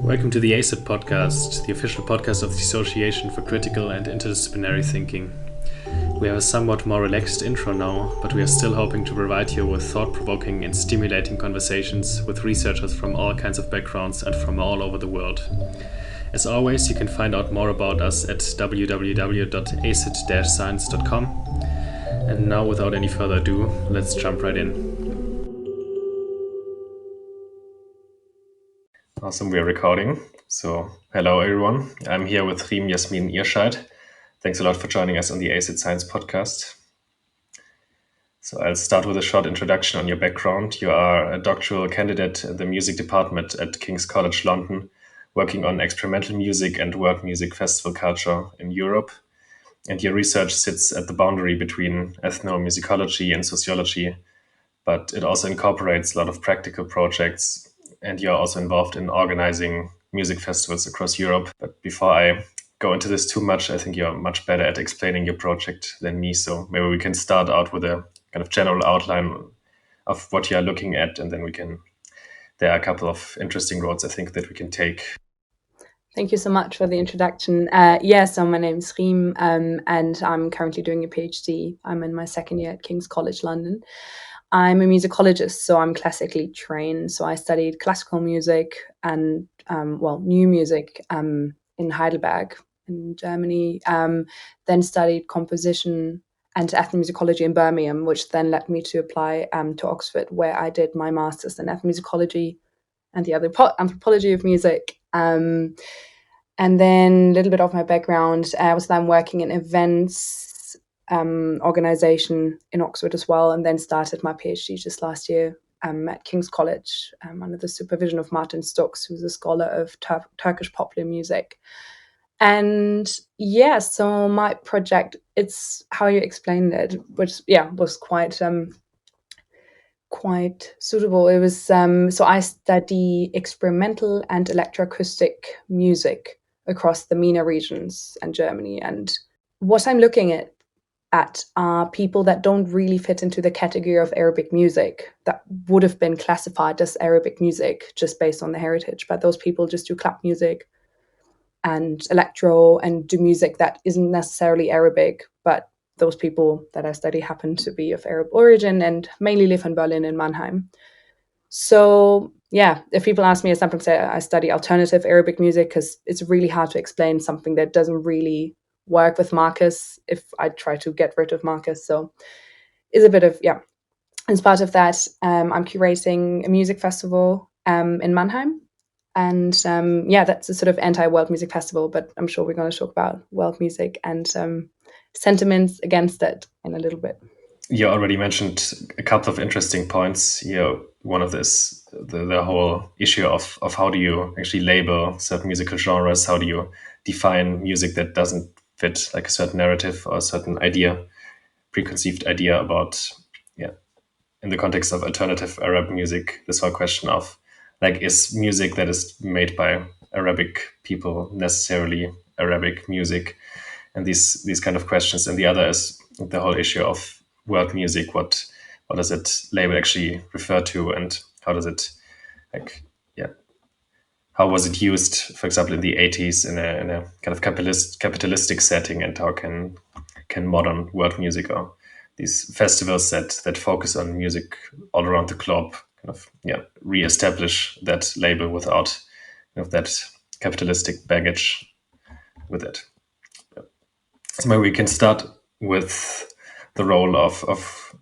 Welcome to the ACIT Podcast, the official podcast of the Association for Critical and Interdisciplinary Thinking. We have a somewhat more relaxed intro now, but we are still hoping to provide you with thought-provoking and stimulating conversations with researchers from all kinds of backgrounds and from all over the world. As always, you can find out more about us at www.acit-science.com. And now, without any further ado, let's jump right in. Awesome, we are recording. So, hello everyone. I'm here with Rim Jasmin Irscheid. Thanks a lot for joining us on the ACIT Science Podcast. So I'll start with a short introduction on your background. You are a doctoral candidate in the music department at King's College London, working on experimental music and world music festival culture in Europe. And your research sits at the boundary between ethnomusicology and sociology, but it also incorporates a lot of practical projects. And you're also involved in organizing music festivals across Europe. But before I go into this too much, I think you're much better at explaining your project than me. So maybe we can start out with a kind of general outline of what you are looking at, and then there are a couple of interesting roads I think that we can take. Thank you so much for the introduction. So my name is Rim, and I'm currently doing a PhD. I'm in my second year at King's College London. I'm a musicologist, so I'm classically trained. So I studied classical music and, new music in Heidelberg in Germany, then studied composition and ethnomusicology in Birmingham, which then led me to apply to Oxford, where I did my master's in ethnomusicology and the other anthropology of music. And then a little bit of my background, I was then working in events organization in Oxford as well, and then started my PhD just last year at King's College under the supervision of Martin Stokes, who's a scholar of Turkish popular music. And so my project, it's how you explained it, which was quite suitable. It was so I study experimental and electroacoustic music across the MENA regions and Germany, and what I'm looking at are people that don't really fit into the category of Arabic music that would have been classified as Arabic music just based on the heritage. But those people just do club music and electro and do music that isn't necessarily Arabic. But those people that I study happen to be of Arab origin and mainly live in Berlin and Mannheim. So if people ask me, I sometimes say I study alternative Arabic music because it's really hard to explain something that doesn't really work with Marcus if I try to get rid of Marcus. So it's a bit of, As part of that, I'm curating a music festival in Mannheim. And that's a sort of anti-world music festival, but I'm sure we're going to talk about world music and sentiments against it in a little bit. You already mentioned a couple of interesting points here. One of this, the whole issue of how do you actually label certain musical genres? How do you define music that doesn't fit like a certain narrative or a certain idea, preconceived idea about, in the context of alternative Arab music, this whole question of like, is music that is made by Arabic people necessarily Arabic music? And these kind of questions. And the other is the whole issue of world music. What does it label actually refer to, and how does it how was it used, for example, in the 80s in a kind of capitalistic setting, and how can modern world music or these festivals that focus on music all around the globe kind of re-establish that label without that capitalistic baggage with it. So maybe we can start with the role of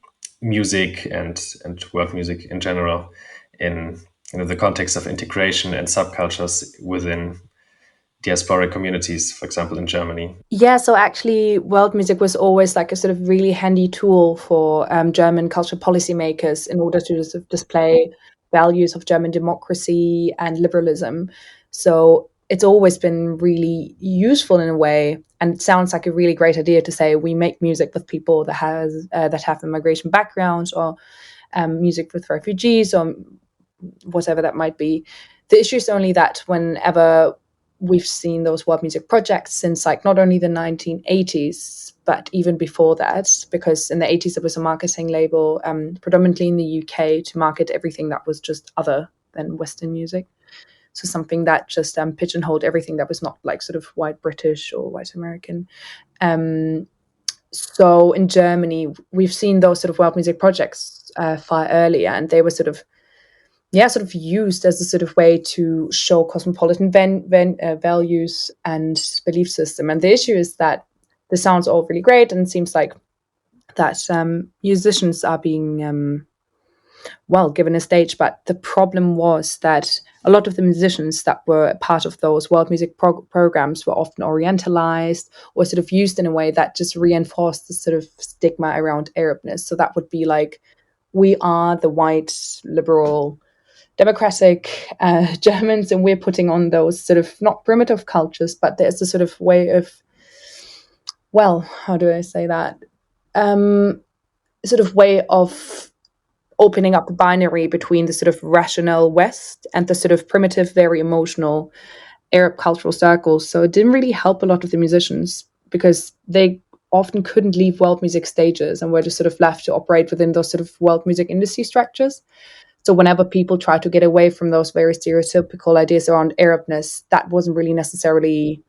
music and world music in general in the context of integration and subcultures within diasporic communities, for example, in Germany. Yeah, so actually world music was always like a sort of really handy tool for German cultural policymakers in order to sort of display values of German democracy and liberalism. So it's always been really useful in a way, and it sounds like a really great idea to say we make music with people that have immigration backgrounds, or music with refugees, or whatever that might be. The issue is only that whenever we've seen those world music projects since like not only the 1980s, but even before that, because in the 80s there was a marketing label predominantly in the UK to market everything that was just other than Western music. So something that just pigeonholed everything that was not like sort of white British or white American. So in Germany, we've seen those sort of world music projects far earlier, and they were sort of used as a sort of way to show cosmopolitan values and belief system. And the issue is that this sounds all really great, and it seems like that musicians are being given a stage. But the problem was that a lot of the musicians that were part of those world music programs were often orientalized or sort of used in a way that just reinforced the sort of stigma around Arabness. So that would be like, we are the white, liberal, democratic Germans, and we're putting on those sort of not primitive cultures, but there's a sort of way of, how do I say that? Sort of way of opening up the binary between the sort of rational West and the sort of primitive, very emotional Arab cultural circles. So it didn't really help a lot of the musicians because they often couldn't leave world music stages and were just sort of left to operate within those sort of world music industry structures. So whenever people try to get away from those very stereotypical ideas around Arabness, that wasn't really necessarily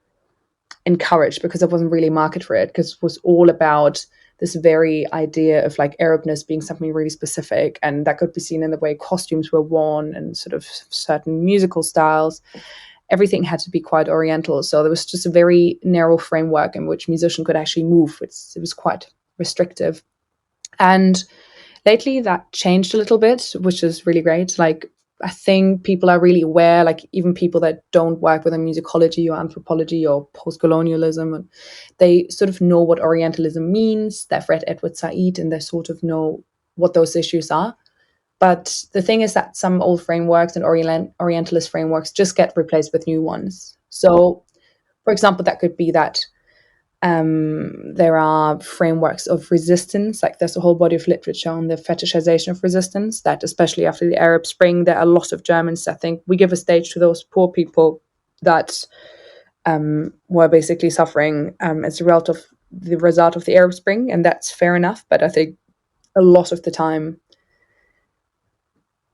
encouraged because there wasn't really a market for it, because it was all about this very idea of like Arabness being something really specific, and that could be seen in the way costumes were worn and sort of certain musical styles. Everything had to be quite oriental. So there was just a very narrow framework in which musicians could actually move. It was quite restrictive. And lately that changed a little bit, which is really great. Like, I think people are really aware, like even people that don't work within musicology or anthropology or post-colonialism, they sort of know what Orientalism means. They've read Edward Said and they sort of know what those issues are. But the thing is that some old frameworks and Orientalist frameworks just get replaced with new ones. So, for example, that could be that there are frameworks of resistance, like there's a whole body of literature on the fetishization of resistance, that especially after the Arab Spring, there are a lot of Germans that think we give a stage to those poor people that were basically suffering as a result of the Arab Spring, and that's fair enough. But I think a lot of the time,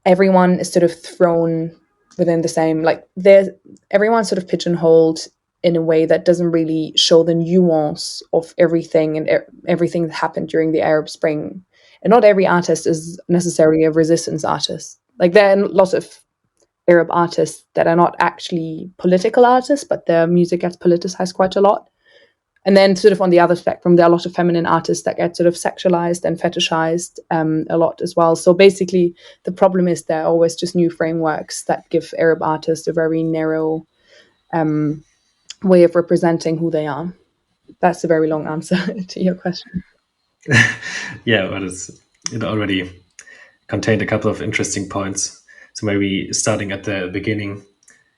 everyone is sort of thrown within the same, like everyone's sort of pigeonholed in a way that doesn't really show the nuance of everything and everything that happened during the Arab Spring. And not every artist is necessarily a resistance artist. Like there are lots of Arab artists that are not actually political artists, but their music gets politicized quite a lot. And then sort of on the other spectrum, there are a lot of feminine artists that get sort of sexualized and fetishized a lot as well. So basically, the problem is there are always just new frameworks that give Arab artists a very narrow way of representing who they are. That's a very long answer to your question. Yeah, but it already contained a couple of interesting points. So maybe starting at the beginning,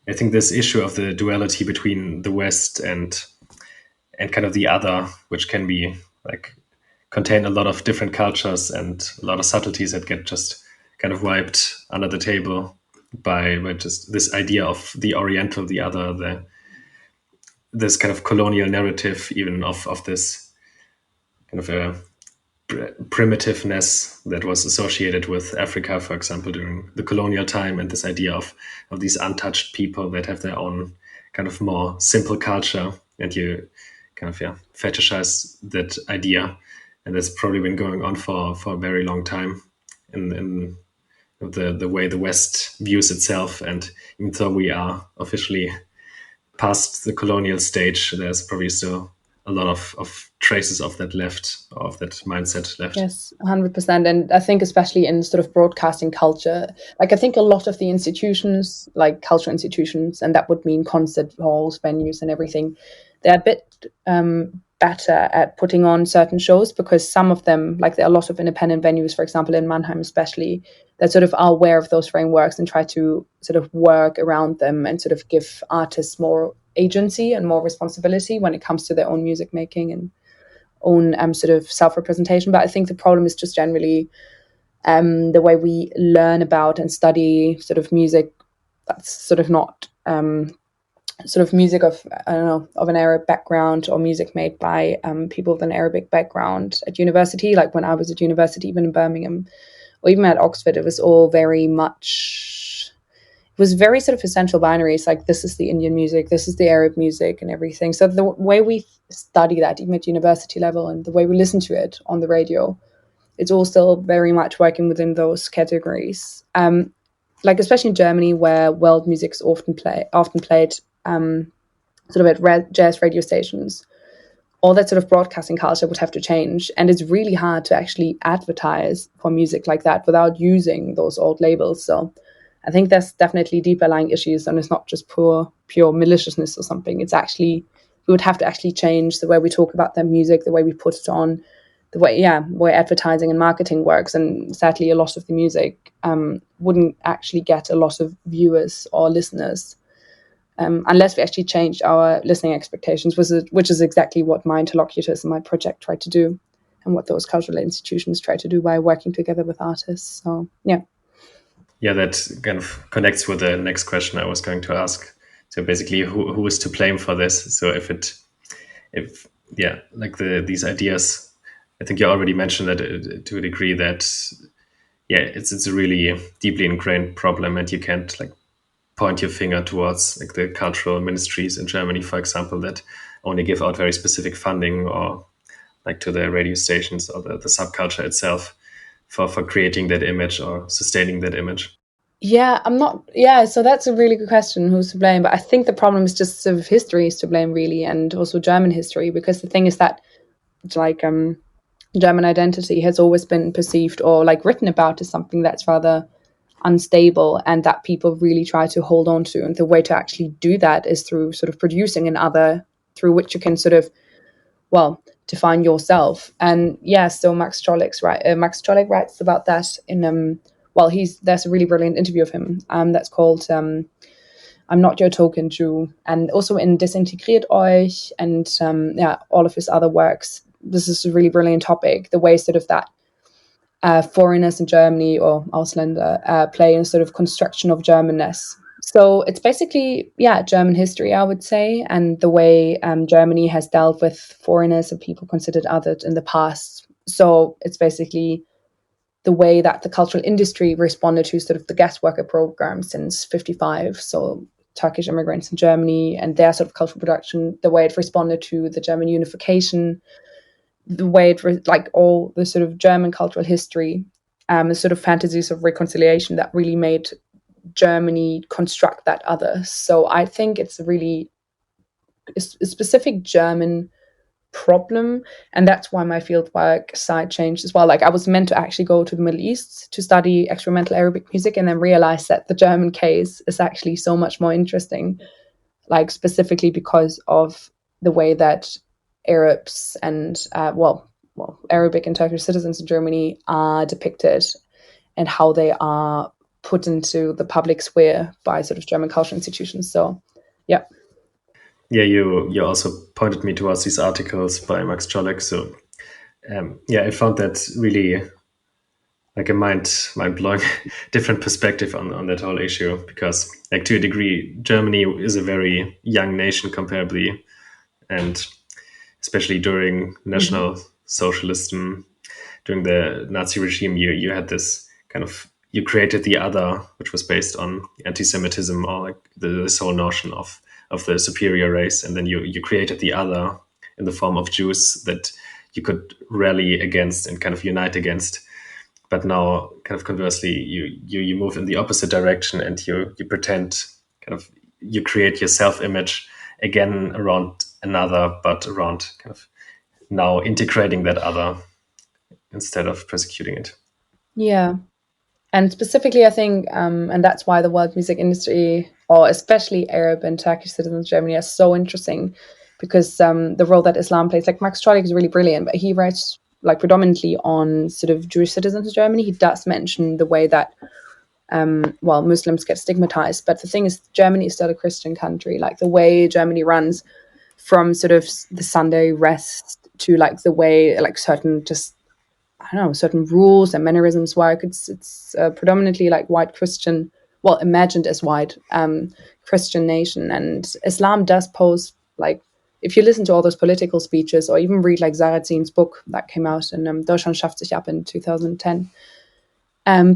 I think this issue of the duality between the West and kind of the other, which can be like contain a lot of different cultures and a lot of subtleties that get just kind of wiped under the table by just this idea of the Oriental, the other, this kind of colonial narrative, even of this kind of a primitiveness that was associated with Africa, for example, during the colonial time, and this idea of these untouched people that have their own kind of more simple culture, and you kind of fetishize that idea, and that's probably been going on for a very long time in the way the West views itself. And even though we are officially past the colonial stage, there's probably still a lot of traces of that left, of that mindset left. Yes, 100%. And I think especially in sort of broadcasting culture, like I think a lot of the institutions, like cultural institutions, and that would mean concert halls, venues and everything, they're a bit better at putting on certain shows, because some of them, like there are a lot of independent venues, for example, in Mannheim especially, that sort of are aware of those frameworks and try to sort of work around them and sort of give artists more agency and more responsibility when it comes to their own music making and own sort of self-representation. But I think the problem is just generally the way we learn about and study sort of music that's sort of not sort of music of, I don't know, of an Arab background, or music made by people with an Arabic background at university. Like when I was at university, even in Birmingham or even at Oxford, it was all very much, it was very sort of essential binaries, like this is the Indian music, this is the Arab music and everything. So the way we study that, even at university level, and the way we listen to it on the radio, it's all still very much working within those categories. Like especially in Germany, where world music is often played sort of at jazz radio stations, all that sort of broadcasting culture would have to change. And it's really hard to actually advertise for music like that without using those old labels. So I think there's definitely deeper lying issues, and it's not just pure maliciousness or something. It's actually, we would have to actually change the way we talk about their music, the way we put it on, the way advertising and marketing works. And sadly, a lot of the music wouldn't actually get a lot of viewers or listeners unless we actually changed our listening expectations, which is exactly what my interlocutors in my project tried to do, and what those cultural institutions try to do by working together with artists. So yeah. Yeah, that kind of connects with the next question I was going to ask. So basically, who is to blame for this? So if like these ideas, I think you already mentioned that to a degree that it's a really deeply ingrained problem, and you can't like point your finger towards like the cultural ministries in Germany, for example, that only give out very specific funding, or like to the radio stations or the subculture itself for creating that image or sustaining that image. Yeah, I'm not. Yeah, so that's a really good question. Who's to blame? But I think the problem is just sort of history is to blame, really, and also German history, because the thing is that, like, German identity has always been perceived or like written about as something that's rather unstable, and that people really try to hold on to. And the way to actually do that is through sort of producing an other through which you can sort of, well, define yourself. And yeah, so Max Czolek's right. Max Czolek writes about that in there's a really brilliant interview of him that's called I'm Not Your Token Jew, and also in Desintegriert euch, and all of his other works. This is a really brilliant topic, the way sort of that foreigners in Germany or Ausländer play in sort of construction of Germanness. So it's basically, German history, I would say, and the way Germany has dealt with foreigners and people considered othered in the past. So it's basically the way that the cultural industry responded to sort of the guest worker program since 55. So Turkish immigrants in Germany and their sort of cultural production, the way it responded to the German unification, the way it like all the sort of German cultural history, the sort of fantasies of reconciliation that really made Germany construct that other. So I think it's a really a specific German problem, and that's why my fieldwork side changed as well. Like I was meant to actually go to the Middle East to study experimental Arabic music, and then realize that the German case is actually so much more interesting, like specifically because of the way that Arabs and Arabic and Turkish citizens in Germany are depicted, and how they are put into the public sphere by sort of German cultural institutions. So yeah. Yeah, you also pointed me towards these articles by Max Czolek. So I found that really like a mind blowing different perspective on that whole issue, because like to a degree Germany is a very young nation comparably, and especially during National Socialism, during the Nazi regime, you had this kind of, you created the other, which was based on anti-Semitism, or like this whole notion of the superior race, and then you created the other in the form of Jews that you could rally against and kind of unite against. But now, kind of conversely, you move in the opposite direction, and you pretend, kind of, you create your self-image again around another, but around kind of now integrating that other instead of persecuting it. Yeah. And specifically, I think, and that's why the world music industry, or especially Arab and Turkish citizens in Germany, are so interesting, because the role that Islam plays, like Max Czolek is really brilliant, but he writes like predominantly on sort of Jewish citizens in Germany. He does mention the way that, Muslims get stigmatized. But the thing is, Germany is still a Christian country. Like the way Germany runs from sort of the Sunday rest to like the way like certain rules and mannerisms work. It's predominantly like white Christian, imagined as white Christian nation. And Islam does pose, like, if you listen to all those political speeches, or even read like Sarrazin's book that came out in Deutschland schafft sich ab in 2010,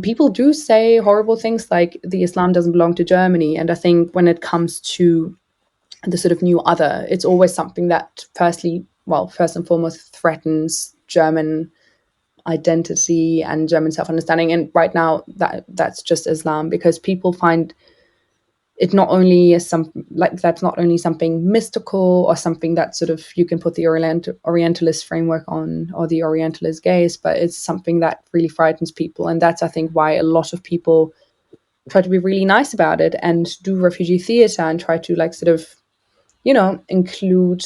People do say horrible things like the Islam doesn't belong to Germany. And I think when it comes to the sort of new other, it's always something that first and foremost threatens German identity and German self-understanding. And right now that's just Islam, because people find it not only as that's not only something mystical or something that sort of you can put the Orientalist framework on, or the Orientalist gaze, but it's something that really frightens people. And that's, I think, why a lot of people try to be really nice about it and do refugee theater and try to like sort of, include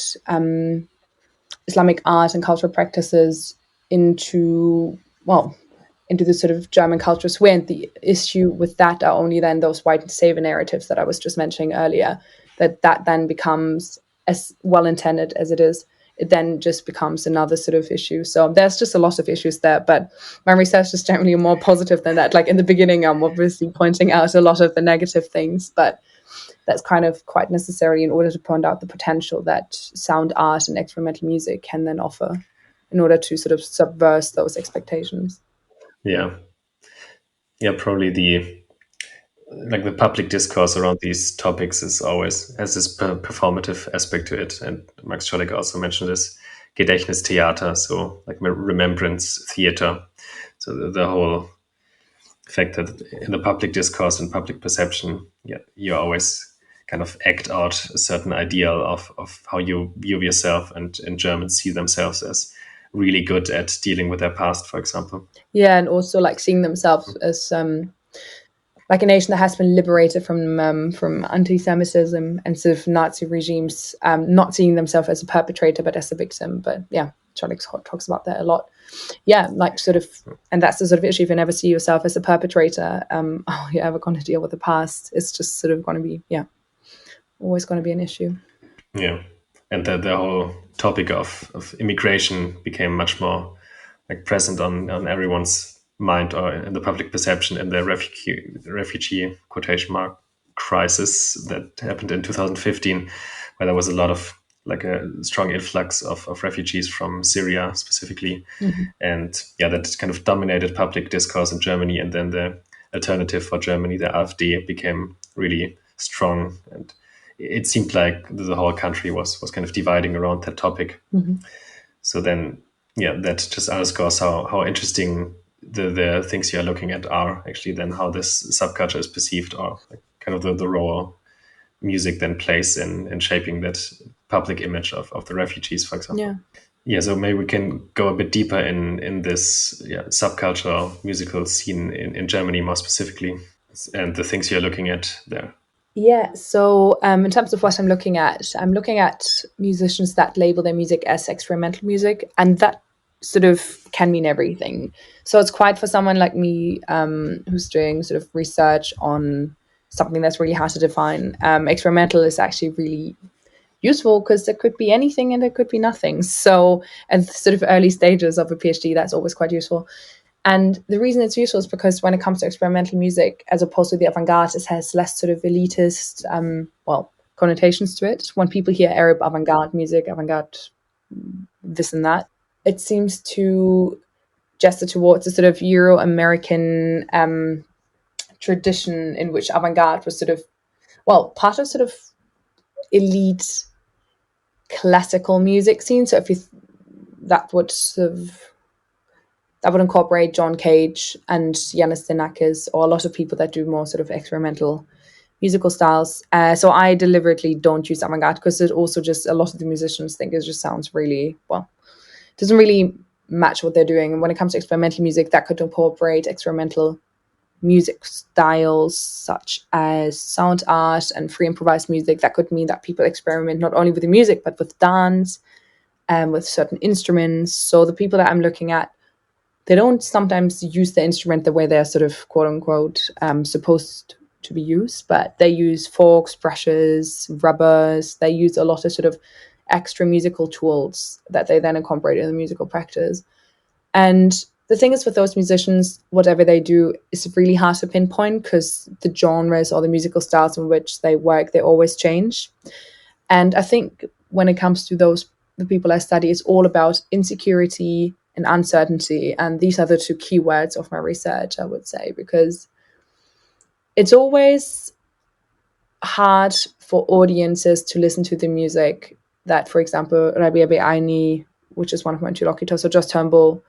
Islamic art and cultural practices into the sort of German culture sphere. And the issue with that are only then those white savior narratives that I was just mentioning earlier, that then becomes, as well intended as it is, it then just becomes another sort of issue. So there's just a lot of issues there, but my research is generally more positive than that. Like in the beginning, I'm obviously pointing out a lot of the negative things, but that's kind of quite necessary in order to point out the potential that sound art and experimental music can then offer in order to sort of subvert those expectations. Yeah. Yeah, probably the public discourse around these topics is always has this performative aspect to it. And Max Schollek also mentioned this Gedächtnistheater, so like remembrance theater. So the whole fact that in the public discourse and public perception, you always kind of act out a certain ideal of how you view yourself, and Germans see themselves as really good at dealing with their past, for example. Yeah, and also like seeing themselves as like a nation that has been liberated from anti-Semitism and sort of Nazi regimes, not seeing themselves as a perpetrator but as a victim. But yeah, Schollek talks about that a lot. Yeah, like sort of, and that's the sort of issue. If you never see yourself as a perpetrator, how you're ever going to deal with the past? It's just sort of going to be, always going to be an issue. Yeah, and the whole topic of immigration became much more like present on everyone's mind, or in the public perception, in the refugee quotation mark crisis that happened in 2015, where there was a lot of like a strong influx of refugees from Syria specifically. Mm-hmm. And that kind of dominated public discourse in Germany. And then the alternative for Germany, the AfD, became really strong, and it seemed like the whole country was kind of dividing around that topic. Mm-hmm. So then, that just underscores how interesting the things you're looking at are actually, then how this subculture is perceived, or like kind of the role music then plays in shaping that public image of the refugees, for example. Yeah, so maybe we can go a bit deeper in this subcultural musical scene in Germany more specifically, and the things you're looking at there. Yeah, so in terms of what I'm looking at musicians that label their music as experimental music, and that sort of can mean everything. So it's quite, for someone like me who's doing sort of research on something that's really hard to define, experimental is actually really useful, because there could be anything and there could be nothing. So at the sort of early stages of a PhD, that's always quite useful. And the reason it's useful is because when it comes to experimental music, as opposed to the avant-garde, it has less sort of elitist, connotations to it. When people hear Arab avant-garde music, avant-garde this and that, it seems to gesture towards a sort of Euro-American tradition in which avant-garde was sort of, part of sort of elite classical music scene. So if that would incorporate John Cage and Yanis Xenakis, or a lot of people that do more sort of experimental musical styles. So I deliberately don't use avant-garde, because it also just, a lot of the musicians think it just sounds really, doesn't really match what they're doing. And when it comes to experimental music, that could incorporate experimental music styles such as sound art and free improvised music. That could mean that people experiment not only with the music, but with dance and with certain instruments. So the people that I'm looking at, they don't sometimes use the instrument the way they're sort of quote unquote supposed to be used, but they use forks, brushes, rubbers. They use a lot of sort of extra musical tools that they then incorporate in the musical practice. And the thing is, with those musicians, whatever they do is really hard to pinpoint, because the genres or the musical styles in which they work, they always change. And I think when it comes to the people I study, it's all about insecurity and uncertainty. And these are the two keywords of my research, I would say, because it's always hard for audiences to listen to the music that, for example, Rabia Be'aini, which is one of my interlocutors, or Just Turnbull,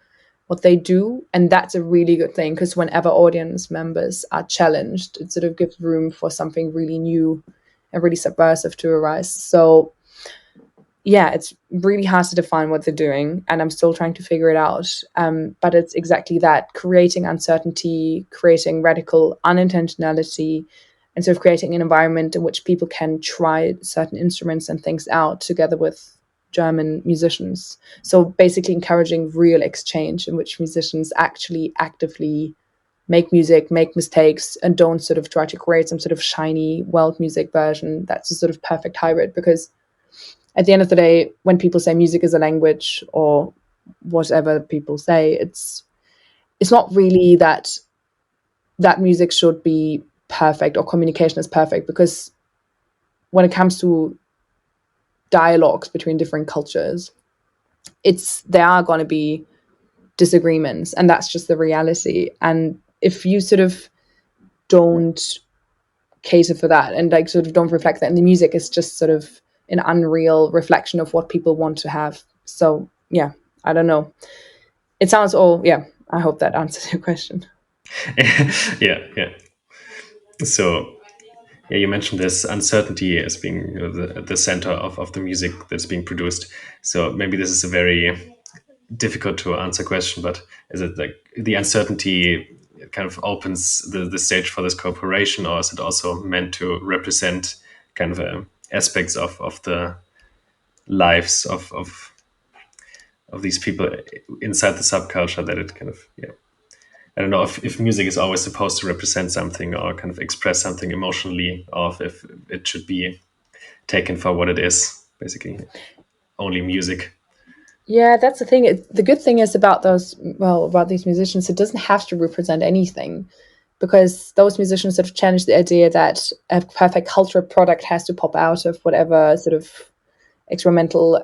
what they do. And that's a really good thing, because whenever audience members are challenged, it sort of gives room for something really new and really subversive to arise. So yeah, it's really hard to define what they're doing, and I'm still trying to figure it out. But it's exactly that, creating uncertainty, creating radical unintentionality, and sort of creating an environment in which people can try certain instruments and things out together with German musicians. So basically encouraging real exchange in which musicians actually actively make music, make mistakes, and don't sort of try to create some sort of shiny world music version that's a sort of perfect hybrid. Because at the end of the day, when people say music is a language, or whatever people say, it's not really that music should be perfect or communication is perfect, because when it comes to dialogues between different cultures, there are going to be disagreements, and that's just the reality. And if you sort of don't cater for that, and like sort of don't reflect that, and the music is just sort of an unreal reflection of what people want to have. So yeah, I don't know. It sounds all, yeah, I hope that answers your question. Yeah. So yeah, you mentioned this uncertainty as being, the center of the music that's being produced. So maybe this is a very difficult to answer question, but is it like the uncertainty kind of opens the stage for this cooperation, or is it also meant to represent kind of aspects of the lives of these people inside the subculture, that it kind of, yeah, I don't know if music is always supposed to represent something or kind of express something emotionally, or if it should be taken for what it is, basically only music. Yeah, that's the thing. The good thing is about these musicians, it doesn't have to represent anything, because those musicians sort of challenge the idea that a perfect cultural product has to pop out of whatever sort of experimental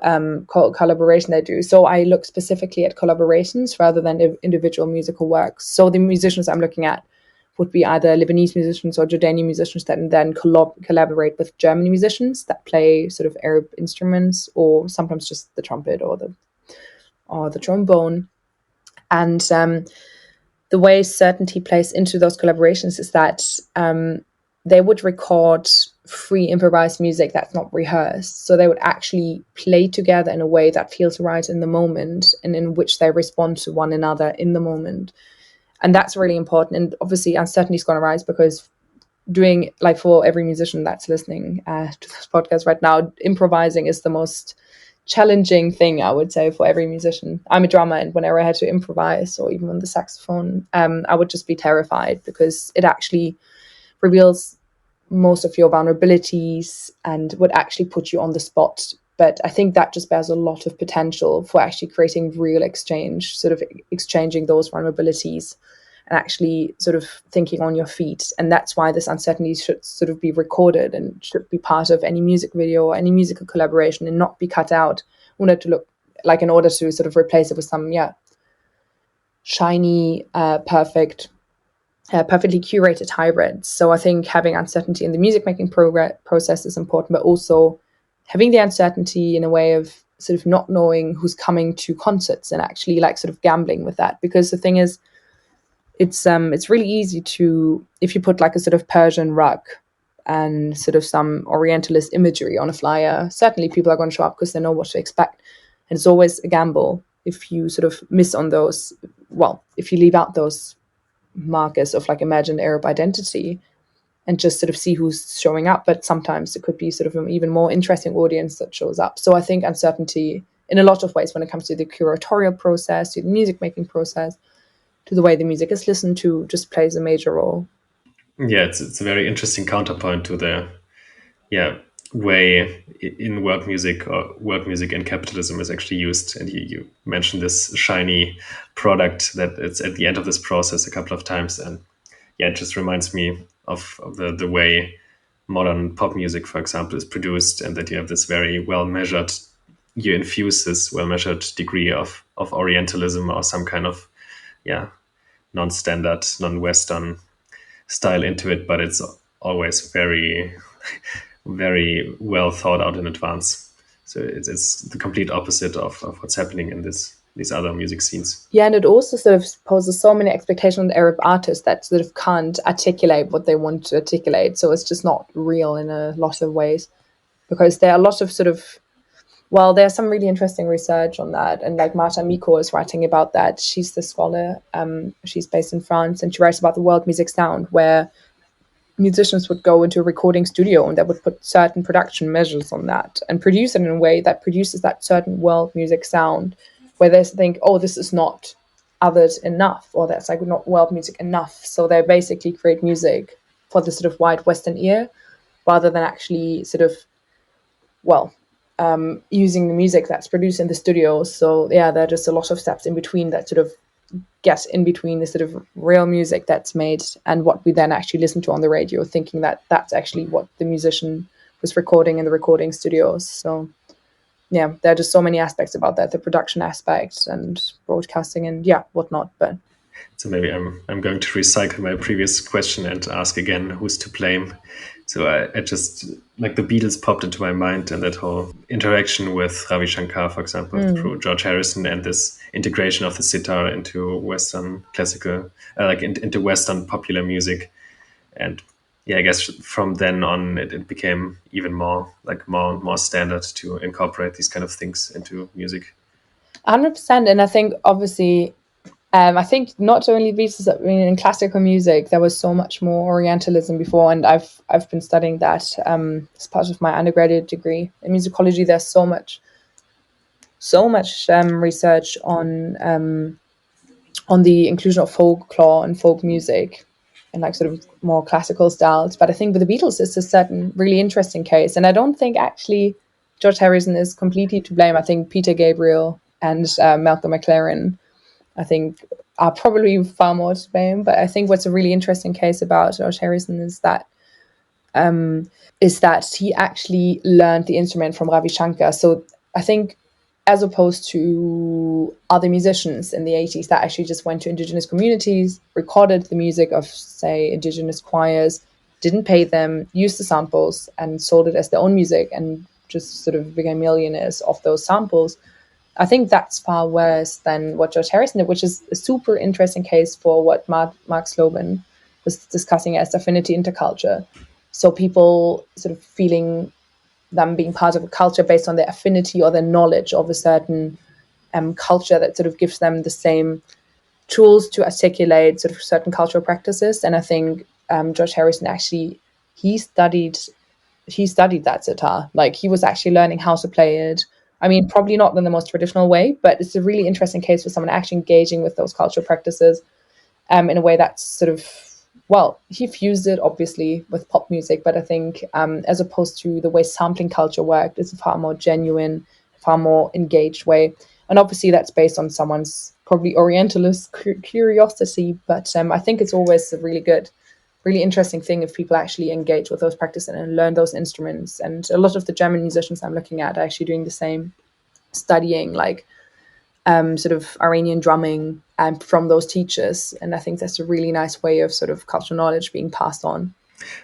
collaboration they do. So I look specifically at collaborations rather than individual musical works. So the musicians I'm looking at would be either Lebanese musicians or Jordanian musicians that then collaborate with German musicians that play sort of Arab instruments, or sometimes just the trumpet or the trombone. And the way certainty plays into those collaborations is that they would record free improvised music that's not rehearsed. So they would actually play together in a way that feels right in the moment, and in which they respond to one another in the moment. And that's really important. And obviously uncertainty is going to rise, because doing, like, for every musician that's listening to this podcast right now, improvising is the most challenging thing, I would say, for every musician. I'm a drummer, and whenever I had to improvise, or even on the saxophone, I would just be terrified, because it actually reveals most of your vulnerabilities and would actually put you on the spot. But I think that just bears a lot of potential for actually creating real exchange, sort of exchanging those vulnerabilities and actually sort of thinking on your feet. And that's why this uncertainty should sort of be recorded and should be part of any music video or any musical collaboration, and not be cut out in order to sort of replace it with some, shiny, perfectly curated hybrids. So I think having uncertainty in the music making process is important, but also having the uncertainty in a way of sort of not knowing who's coming to concerts, and actually like sort of gambling with that. Because the thing is, it's really easy to, if you put like a sort of Persian rug and sort of some Orientalist imagery on a flyer, certainly people are going to show up because they know what to expect. And it's always a gamble if you sort of miss on those, if you leave out those markers of like imagined Arab identity and just sort of see who's showing up. But sometimes it could be sort of an even more interesting audience that shows up. So I think uncertainty in a lot of ways, when it comes to the curatorial process, to the music making process, to the way the music is listened to, just plays a major role. Yeah, it's a very interesting counterpoint to the way in world music, or world music in capitalism, is actually used. And you mentioned this shiny product that it's at the end of this process a couple of times, and yeah, it just reminds me of the way modern pop music, for example, is produced, and that you have this very well measured you infuse this well-measured degree of Orientalism or some kind of non-standard, non-Western style into it, but it's always very, very well thought out in advance. So it's the complete opposite of what's happening in these other music scenes. Yeah, and it also sort of poses so many expectations on Arab artists that sort of can't articulate what they want to articulate. So it's just not real in a lot of ways, because there are a lot of sort of, well, there's some really interesting research on that. And like Marta Miko is writing about that. She's the scholar. She's based in France, and she writes about the world music sound, where musicians would go into a recording studio and they would put certain production measures on that and produce it in a way that produces that certain world music sound, where they think, oh, this is not othered enough, or that's like not world music enough. So they basically create music for the sort of wide Western ear, rather than actually sort of, using the music that's produced in the studio. So yeah, there are just a lot of steps in between that sort of get in between the sort of real music that's made and what we then actually listen to on the radio, thinking that that's actually what the musician was recording in the recording studios. So yeah, there are just so many aspects about that, the production aspect and broadcasting and whatnot. But so maybe I'm going to recycle my previous question and ask again, who's to blame? So I just, like, the Beatles popped into my mind, and that whole interaction with Ravi Shankar, for example, through George Harrison, and this integration of the sitar into Western classical, into Western popular music. And I guess from then on, it became even more standard to incorporate these kind of things into music. 100%. And I think obviously, I think not only Beatles, I mean, in classical music, there was so much more Orientalism before, and I've been studying that as part of my undergraduate degree in musicology. There's so much research on the inclusion of folklore and folk music and like sort of more classical styles. But I think with the Beatles, it's a certain really interesting case, and I don't think actually George Harrison is completely to blame. I think Peter Gabriel and Malcolm McLaren, I think, are probably far more to blame. But I think what's a really interesting case about George Harrison is that he actually learned the instrument from Ravi Shankar. So I think, as opposed to other musicians in the 80s that actually just went to indigenous communities, recorded the music of, say, indigenous choirs, didn't pay them, used the samples and sold it as their own music and just sort of became millionaires off those samples. I think that's far worse than what George Harrison did, which is a super interesting case for what Mark Slobin was discussing as affinity interculture. So people sort of feeling them being part of a culture based on their affinity or their knowledge of a certain culture that sort of gives them the same tools to articulate sort of certain cultural practices. And I think George Harrison actually, he studied that sitar. Like, he was actually learning how to play it. I mean, probably not in the most traditional way, but it's a really interesting case for someone actually engaging with those cultural practices in a way that's sort of, he fused it obviously with pop music, but I think as opposed to the way sampling culture worked, it's a far more genuine, far more engaged way. And obviously that's based on someone's probably Orientalist curiosity, but I think it's always a really interesting thing if people actually engage with those practices and learn those instruments. And a lot of the German musicians I'm looking at are actually doing the same, studying like sort of Iranian drumming from those teachers. And I think that's a really nice way of sort of cultural knowledge being passed on.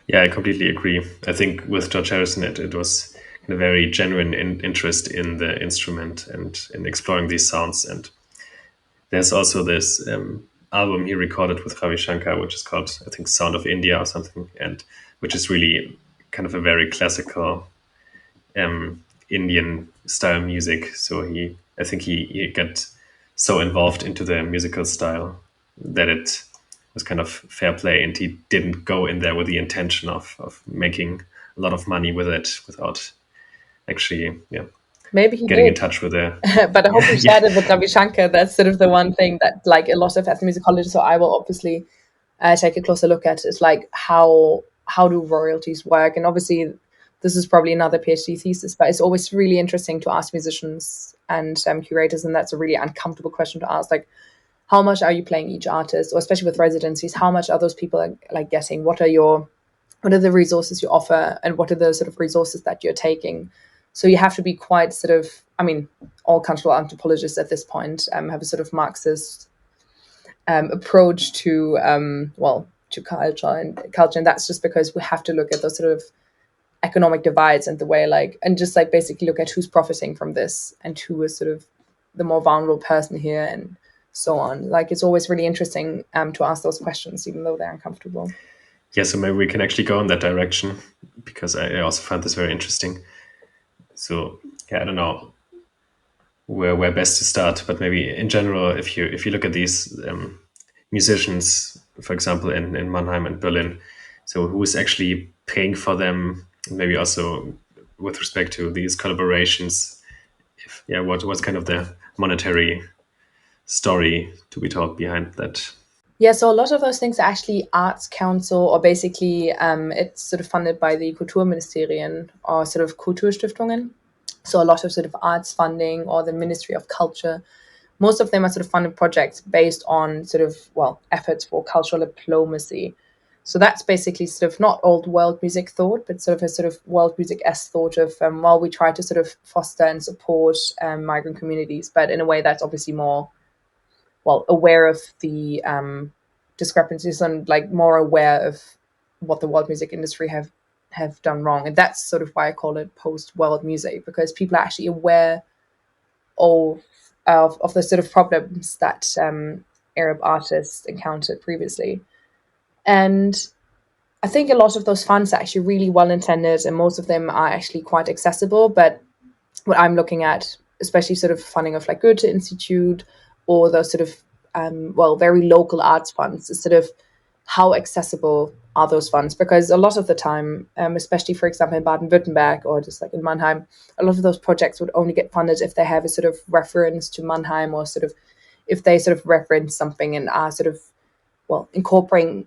Yeah, I completely agree. I think with George Harrison, it was a very genuine interest in the instrument and in exploring these sounds. And there's also this album he recorded with Ravi Shankar, which is called, I think, Sound of India or something, and which is really kind of a very classical Indian style music. So I think he got so involved into the musical style that it was kind of fair play, and he didn't go in there with the intention of making a lot of money with it without actually Maybe he getting did in touch with it. but I hope he shared it with Ravi Shankar. That's sort of the one thing that, like, a lot of ethnomusicologists, so I will obviously take a closer look at, is like how do royalties work. And obviously this is probably another PhD thesis, but it's always really interesting to ask musicians and curators, and that's a really uncomfortable question to ask, like, how much are you paying each artist, or especially with residencies, how much are those people like getting? What are the resources you offer, and what are the sort of resources that you're taking? So you have to be quite sort of, I mean, all cultural anthropologists at this point have a sort of Marxist approach to to culture, and that's just because we have to look at those sort of economic divides and the way and just basically look at who's profiting from this and who is sort of the more vulnerable person here and so on. It's always really interesting to ask those questions, even though they're uncomfortable. Yeah, so maybe we can actually go in that direction, because I also found this very interesting. So yeah, I don't know where best to start, but maybe in general, if you look at these musicians, for example, in Mannheim and Berlin, so who is actually paying for them? Maybe also with respect to these collaborations, what's kind of the monetary story to be told behind that? Yeah, so a lot of those things are actually arts council, or basically it's sort of funded by the Kulturministerien or sort of Kulturstiftungen. So a lot of sort of arts funding or the Ministry of Culture. Most of them are sort of funded projects based on sort of, efforts for cultural diplomacy. So that's basically sort of not old world music thought, but sort of a sort of world music-esque thought of, we try to sort of foster and support migrant communities, but in a way that's obviously more, aware of the discrepancies and more aware of what the world music industry have done wrong. And that's sort of why I call it post-world music, because people are actually aware of the sort of problems that Arab artists encountered previously. And I think a lot of those funds are actually really well intended, and most of them are actually quite accessible. But what I'm looking at, especially sort of funding of Goethe Institute or those sort of very local arts funds, is sort of how accessible are those funds? Because a lot of the time, especially for example in Baden-Württemberg or just in Mannheim, a lot of those projects would only get funded if they have a sort of reference to Mannheim, or sort of if they sort of reference something and are sort of incorporating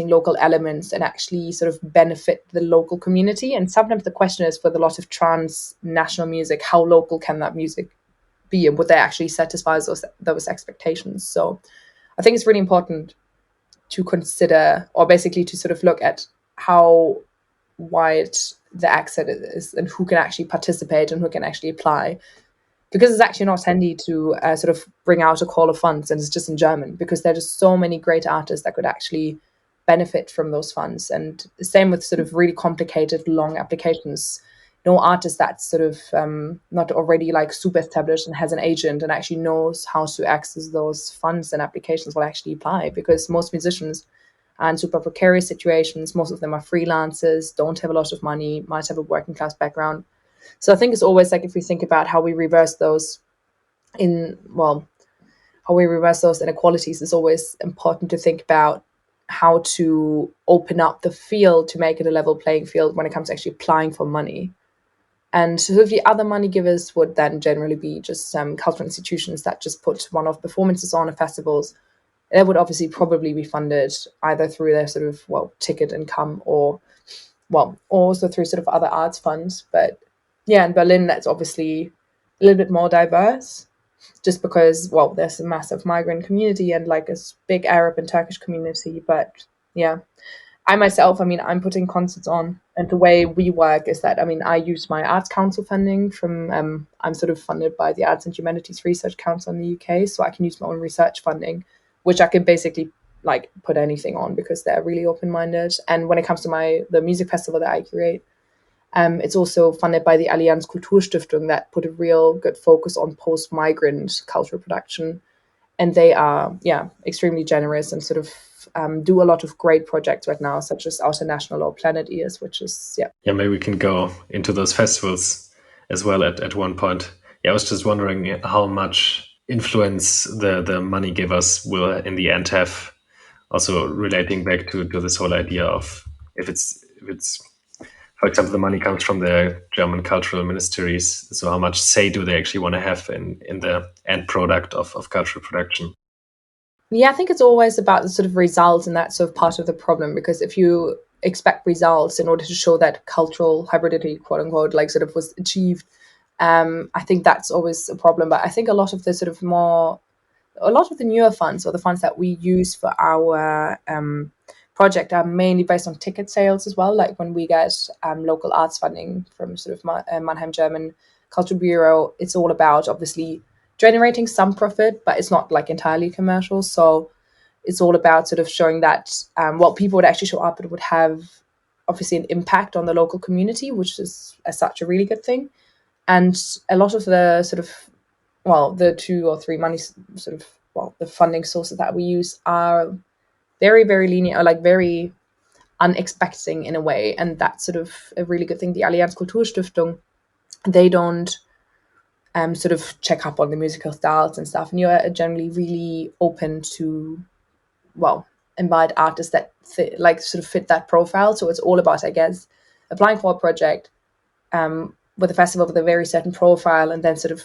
local elements and actually sort of benefit the local community. And sometimes the question is, with a lot of transnational music, how local can that music be, and would they actually satisfy those expectations? So I think it's really important to consider, or basically to sort of look at how wide the access is and who can actually participate and who can actually apply. Because it's actually not handy to sort of bring out a call of funds and it's just in German, because there are just so many great artists that could actually benefit from those funds. And the same with sort of really complicated, long applications. No artist that's sort of not already super established and has an agent and actually knows how to access those funds and applications will actually apply, because most musicians are in super precarious situations. Most of them are freelancers, don't have a lot of money, might have a working class background. So I think it's always if we think about how we reverse those inequalities, it's always important to think about how to open up the field to make it a level playing field when it comes to actually applying for money. And so the other money givers would then generally be just cultural institutions that just put one-off performances on at festivals. That would obviously probably be funded either through their sort of ticket income or also through sort of other arts funds. But yeah, in Berlin, that's obviously a little bit more diverse, just because, there's a massive migrant community and a big Arab and Turkish community. But yeah, I myself, I'm putting concerts on, and the way we work is that, I use my Arts Council funding from, I'm sort of funded by the Arts and Humanities Research Council in the UK, so I can use my own research funding, which I can basically put anything on because they're really open-minded. And when it comes to the music festival that I curate, it's also funded by the Allianz Kulturstiftung that put a real good focus on post-migrant cultural production. And they are, extremely generous and sort of do a lot of great projects right now, such as Outer National or Planet Ears, which is, Yeah, maybe we can go into those festivals as well at one point. Yeah, I was just wondering how much influence the money givers will in the end have, also relating back to this whole idea of if it's for example, the money comes from the German cultural ministries. So how much say do they actually want to have in the end product of cultural production? Yeah, I think it's always about the sort of results, and that's sort of part of the problem, because if you expect results in order to show that cultural hybridity, quote unquote, sort of was achieved, I think that's always a problem. But I think a lot of the newer funds, or the funds that we use for our project, are mainly based on ticket sales as well. Like when we get local arts funding from sort of Mannheim German Cultural Bureau, it's all about obviously generating some profit, but it's not like entirely commercial. So it's all about sort of showing that people would actually show up, it would have obviously an impact on the local community, which is as such a really good thing. And a lot of the sort of, the 2 or 3 money sort of, the funding sources that we use are very, very lenient, or like very unexpected in a way. And that's sort of a really good thing. The Allianz Kulturstiftung, they don't sort of check up on the musical styles and stuff. And you're generally really open to, invite artists that fit that profile. So it's all about, I guess, applying for a project with a festival with a very certain profile, and then sort of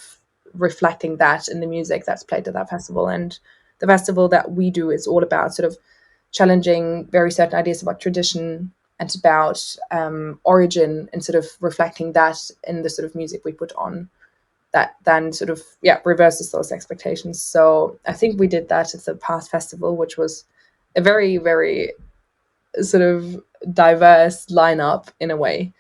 reflecting that in the music that's played at that festival. And the festival that we do is all about sort of challenging very certain ideas about tradition and about origin, and sort of reflecting that in the sort of music we put on, that then sort of reverses those expectations. So I think we did that at the past festival, which was a very, very sort of diverse lineup in a way.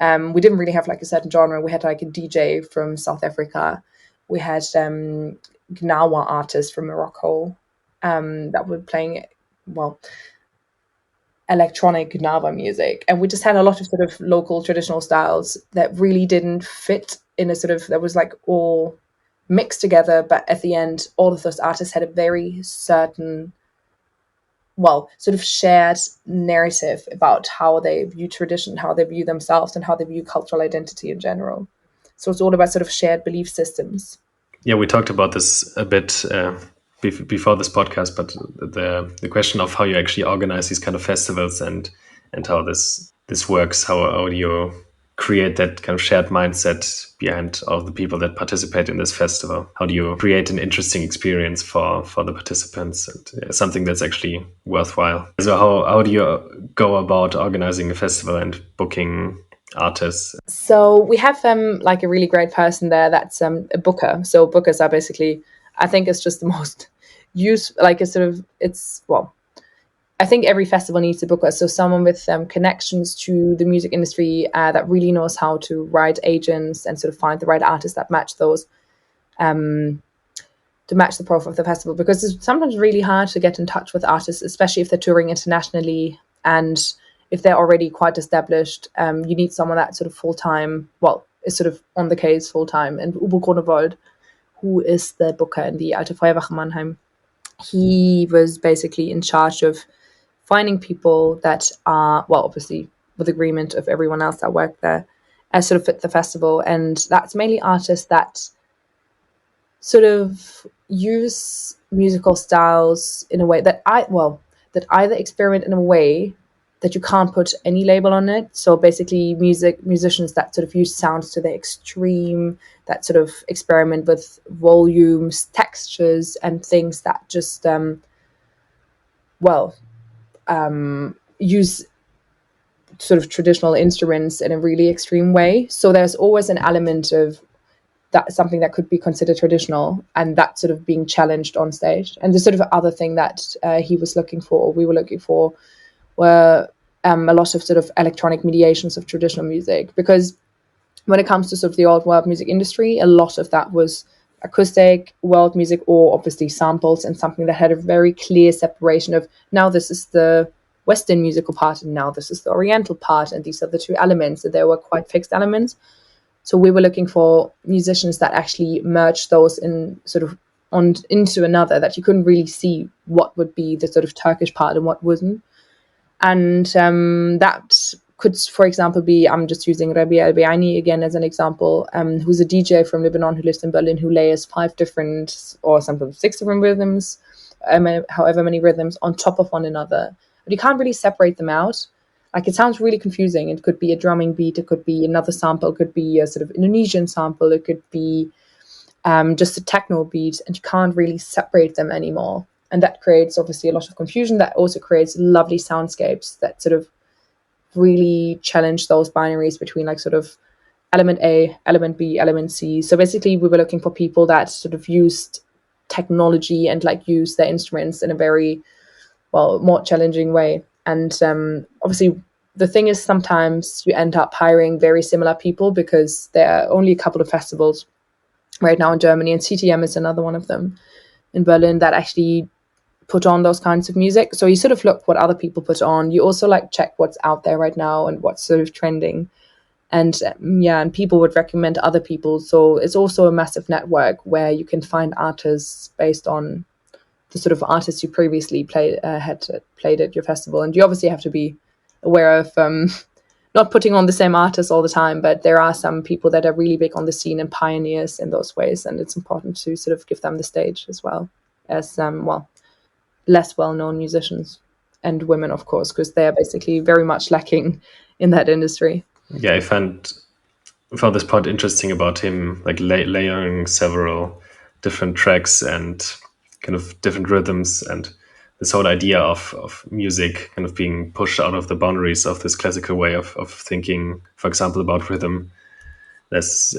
We didn't really have like a certain genre. We had like a DJ from South Africa. We had Gnawa artists from Morocco that were playing electronic Gnawa music. And we just had a lot of sort of local traditional styles that really didn't fit in a sort of, that was like all mixed together. But at the end, all of those artists had a very certain, sort of shared narrative about how they view tradition, how they view themselves, and how they view cultural identity in general. So it's all about sort of shared belief systems. Yeah, we talked about this a bit before this podcast, but the question of how you actually organize these kind of festivals and how this works, how do you create that kind of shared mindset behind all the people that participate in this festival? How do you create an interesting experience for the participants, and something that's actually worthwhile? So how do you go about organizing a festival and booking artists? So we have like a really great person there that's a booker. So bookers are basically, I think it's just the most like a sort of, I think every festival needs a booker. So someone with connections to the music industry that really knows how to write agents and sort of find the right artists that match those, to match the profile of the festival. Because it's sometimes really hard to get in touch with artists, especially if they're touring internationally, and if they're already quite established. You need someone that's sort of full-time, is sort of on the case full-time. And Uwe Gronewold, who is the booker in the Alte Feuerwache Mannheim, he was basically in charge of finding people that are, obviously with agreement of everyone else that worked there, as sort of fit the festival. And that's mainly artists that sort of use musical styles in a way that that either experiment in a way that you can't put any label on it. So basically musicians that sort of use sounds to the extreme, that sort of experiment with volumes, textures, and things that just use sort of traditional instruments in a really extreme way. So there's always an element of that, something that could be considered traditional, and that sort of being challenged on stage. And the sort of other thing that he was looking for, or we were looking for, were a lot of sort of electronic mediations of traditional music. Because when it comes to sort of the old world music industry, a lot of that was acoustic world music, or obviously samples, and something that had a very clear separation of, now this is the Western musical part, and now this is the Oriental part, and these are the two elements, and they were quite fixed elements. So we were looking for musicians that actually merged those in sort of into another, that you couldn't really see what would be the sort of Turkish part and what wasn't. And that could, for example, be, I'm just using Rabi Al-Biani again as an example, who's a DJ from Lebanon who lives in Berlin, who layers 5 different, or sometimes 6 different rhythms, however many rhythms on top of one another. But you can't really separate them out. Like, it sounds really confusing. It could be a drumming beat, it could be another sample, it could be a sort of Indonesian sample, it could be just a techno beat, and you can't really separate them anymore. And that creates obviously a lot of confusion. That also creates lovely soundscapes that sort of really challenge those binaries between like sort of element A, element B, element C. So basically we were looking for people that sort of used technology and like used their instruments in a very, more challenging way. And obviously the thing is, sometimes you end up hiring very similar people because there are only a couple of festivals right now in Germany, and CTM is another one of them in Berlin that actually put on those kinds of music. So you sort of look what other people put on. You also like check what's out there right now and what's sort of trending. And and people would recommend other people. So it's also a massive network where you can find artists based on the sort of artists you previously had played at your festival. And you obviously have to be aware of not putting on the same artists all the time, but there are some people that are really big on the scene and pioneers in those ways, and it's important to sort of give them the stage as well as less well-known musicians and women, of course, because they are basically very much lacking in that industry. Yeah, I found this point interesting about him, like layering several different tracks and kind of different rhythms, and this whole idea of music kind of being pushed out of the boundaries of this classical way of thinking, for example, about rhythm. There's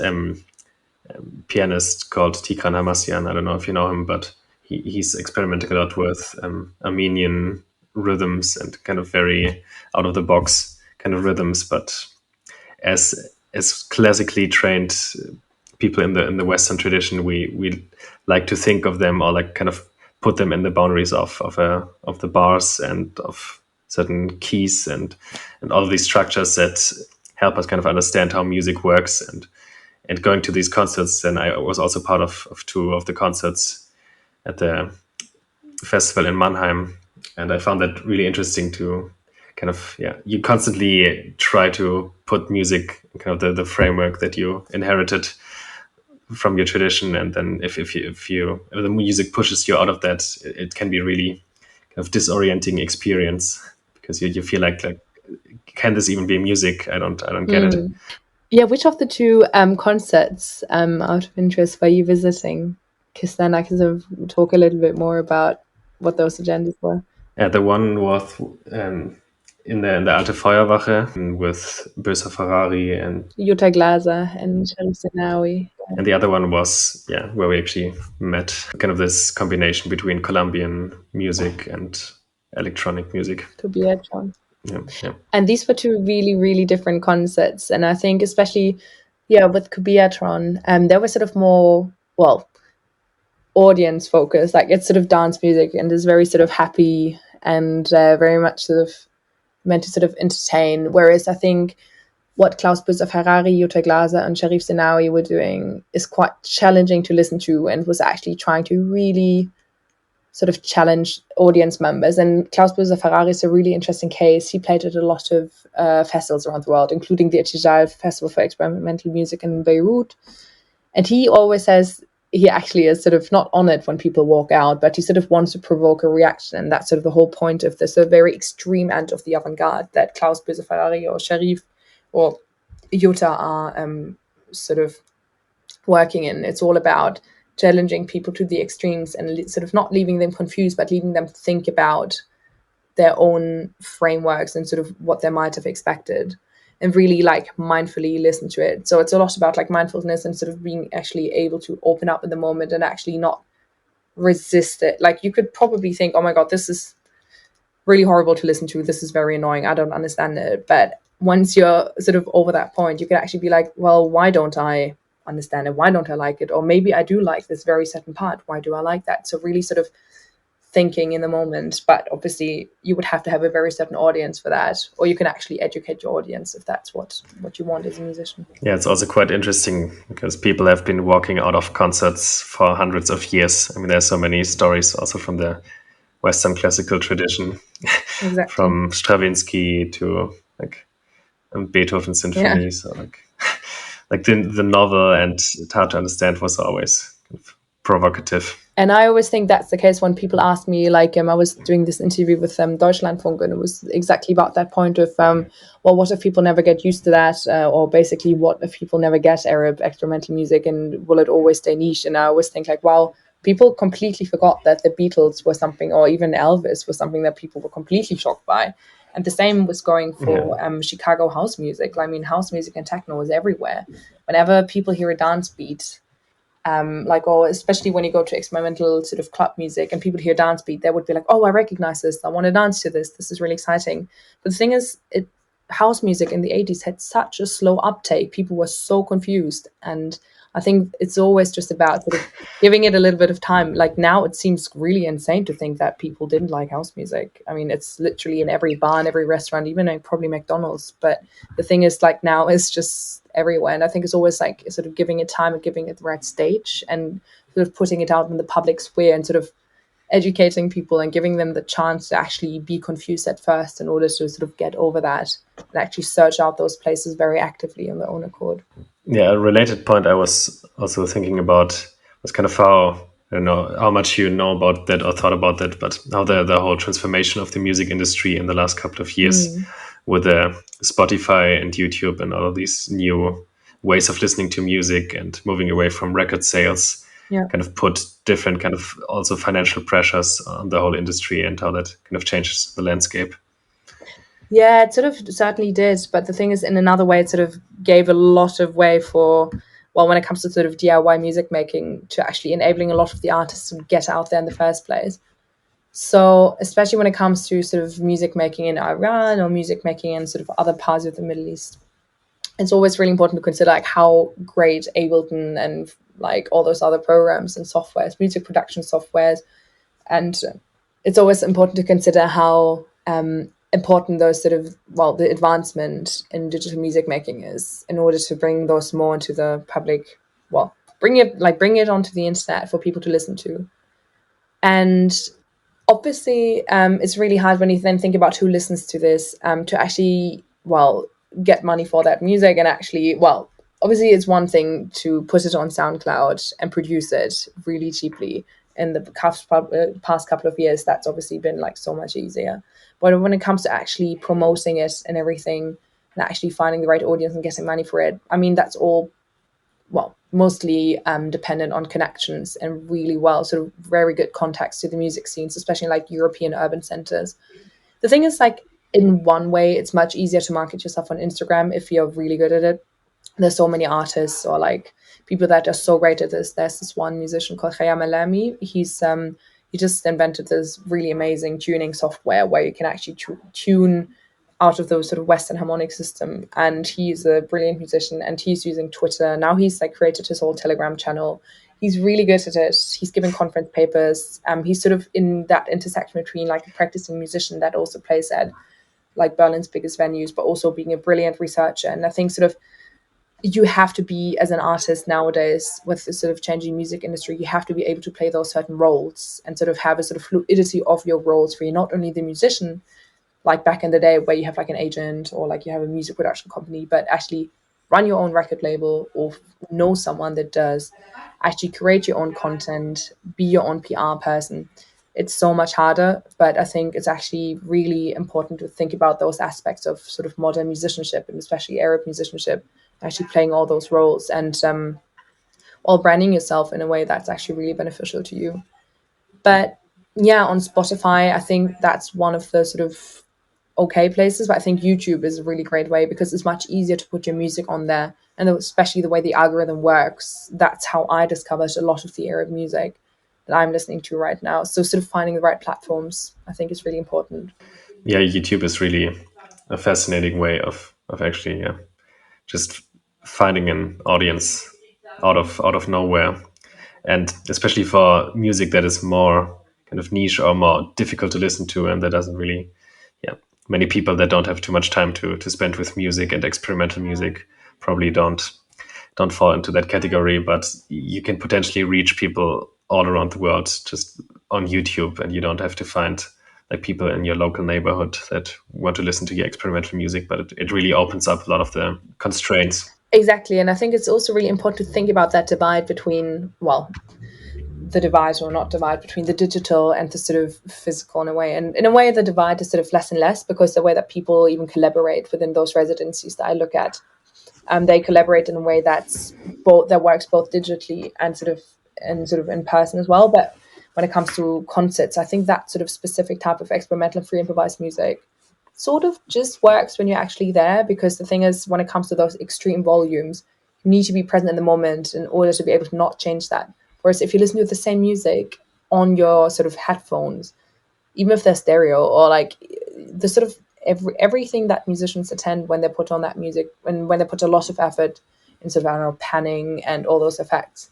pianist called Tikran Hamasyan. I don't know if you know him, but he's experimenting a lot with Armenian rhythms and kind of very out of the box kind of rhythms. But as classically trained people in the Western tradition, we like to think of them, or like kind of put them in the boundaries of the bars and of certain keys and all of these structures that help us kind of understand how music works. And going to these concerts, and I was also part of two of the concerts at the festival in Mannheim, and I found that really interesting to kind of, you constantly try to put music in kind of the framework that you inherited from your tradition, and then if the music pushes you out of that, it can be really kind of disorienting experience, because you feel like can this even be music? I don't get it. Yeah, which of the two concerts, out of interest, were you visiting? Because then I can sort of talk a little bit more about what those agendas were. The one was in the Alte Feuerwache with Böser Ferrari and Jutta Glaser and Sharif Zenawi. and the other one was where we actually met, kind of this combination between Colombian music and electronic music. Kubiatron. Yeah. And these were two really, really different concerts. And I think especially, with Kubiatron, they were sort of more, audience focused. Like it's sort of dance music and is very sort of happy and very much sort of meant to sort of entertain. Whereas I think what Klaus Böser Ferrari, Jutta Glaser and Sharif Zenawi were doing is quite challenging to listen to, and was actually trying to really sort of challenge audience members. And Klaus Böser Ferrari is a really interesting case. He played at a lot of festivals around the world, including the Ethnomusicology Festival for Experimental Music in Beirut. And he always says he actually is sort of not honored when people walk out, but he sort of wants to provoke a reaction. And that's sort of the whole point of this very extreme end of the avant-garde that Klaus Böser Ferrari or Sharif or Jutta are sort of working in. It's all about challenging people to the extremes and sort of not leaving them confused, but leaving them think about their own frameworks and sort of what they might have expected, and really like mindfully listen to it. So it's a lot about like mindfulness and sort of being actually able to open up in the moment and actually not resist it. Like you could probably think, oh my God, this is really horrible to listen to. This is very annoying. I don't understand it. But once you're sort of over that point, you can actually be like, well, why don't I understand it? Why don't I like it? Or maybe I do like this very certain part. Why do I like that? So really sort of thinking in the moment, but obviously you would have to have a very certain audience for that, or you can actually educate your audience if that's what you want as a musician. Yeah, it's also quite interesting because people have been walking out of concerts for hundreds of years. I mean, there's so many stories also from the Western classical tradition, Exactly. from Stravinsky to like Beethoven symphonies, or like the novel and it's hard to understand was always kind of provocative. And I always think that's the case when people ask me, like, I was doing this interview with Deutschlandfunk, and it was exactly about that point of, well, what if people never get used to that? Or basically, what if people never get Arab experimental music, and will it always stay niche? And I always think like, wow, people completely forgot that the Beatles were something, or even Elvis was something that people were completely shocked by. And the same was going for Chicago house music. I mean, house music and techno is everywhere. Whenever people hear a dance beat, or especially when you go to experimental sort of club music and people hear dance beat, they would be like, oh, I recognize this. I want to dance to this. This is really exciting. But the thing is, house music in the 80s had such a slow uptake. People were so confused. And I think it's always just about sort of giving it a little bit of time. Like now it seems really insane to think that people didn't like house music. I mean, it's literally in every bar and every restaurant, even in probably McDonald's. But the thing is, like, now it's just everywhere. And I think it's always like sort of giving it time and giving it the right stage and sort of putting it out in the public square and sort of educating people and giving them the chance to actually be confused at first in order to sort of get over that and actually search out those places very actively on their own accord. Yeah, a related point I was also thinking about was kind of how, I don't know how much you know about that or thought about that, but how the whole transformation of the music industry in the last couple of years with Spotify and YouTube and all of these new ways of listening to music and moving away from record sales Yeah. kind of put different kind of also financial pressures on the whole industry and how that kind of changes the landscape. Yeah, it sort of certainly did. But the thing is, in another way, it sort of gave a lot of way for, well, when it comes to sort of DIY music making, to actually enabling a lot of the artists to get out there in the first place. So, especially when it comes to sort of music making in Iran or music making in sort of other parts of the Middle East, it's always really important to consider like how great Ableton and like all those other programs and softwares, music production softwares, and it's always important to consider how important those sort of, well, the advancement in digital music making is in order to bring those more into the public, well, bring it onto the internet for people to listen to. And obviously it's really hard when you then think about who listens to this to actually, well, get money for that music. And actually, well, obviously it's one thing to put it on SoundCloud and produce it really cheaply. In the past couple of years, that's obviously been like so much easier. But when it comes to actually promoting it and everything and actually finding the right audience and getting money for it, I mean, that's all, well, mostly dependent on connections and really well, sort of very good contacts to the music scenes, especially like European urban centers. The thing is, like, in one way, it's much easier to market yourself on Instagram if you're really good at it. There's so many artists or like people that are so great at this. There's this one musician called Khayam Alami. He just invented this really amazing tuning software where you can actually tune out of the sort of Western harmonic system. And he's a brilliant musician and he's using Twitter. Now he's like created his whole Telegram channel. He's really good at it. He's giving conference papers. He's sort of in that intersection between like a practicing musician that also plays at like Berlin's biggest venues, but also being a brilliant researcher. And I think sort of you have to be, as an artist nowadays, with the sort of changing music industry, you have to be able to play those certain roles and sort of have a sort of fluidity of your roles where you're not only the musician, like back in the day where you have like an agent or like you have a music production company, but actually run your own record label or know someone that does, actually create your own content, be your own PR person. It's so much harder, but I think it's actually really important to think about those aspects of sort of modern musicianship and especially Arab musicianship, actually playing all those roles and while branding yourself in a way that's actually really beneficial to you. But yeah, on Spotify, I think that's one of the sort of okay places, but I think YouTube is a really great way because it's much easier to put your music on there, and especially the way the algorithm works. That's how I discovered a lot of the Arab music that I'm listening to right now. So sort of finding the right platforms, I think, is really important. Yeah, YouTube is really a fascinating way of actually, yeah, just finding an audience out of nowhere, and especially for music that is more kind of niche or more difficult to listen to, and that doesn't really, yeah, many people that don't have too much time to spend with music and experimental music probably don't fall into that category. But you can potentially reach people all around the world just on YouTube, and you don't have to find like people in your local neighborhood that want to listen to your experimental music. But it really opens up a lot of the constraints. Exactly. And I think it's also really important to think about that divide between, well, the divide or not divide between the digital and the sort of physical in a way. And in a way, the divide is sort of less and less because the way that people even collaborate within those residencies that I look at, they collaborate in a way that's both, that works both digitally and sort of in person as well. But when it comes to concerts, I think that sort of specific type of experimental and free improvised music sort of just works when you're actually there, because the thing is, when it comes to those extreme volumes, you need to be present in the moment in order to be able to not change that. Whereas if you listen to the same music on your sort of headphones, even if they're stereo or like the sort of everything that musicians attend when they put on that music, and when they put a lot of effort in sort of, I don't know, panning and all those effects,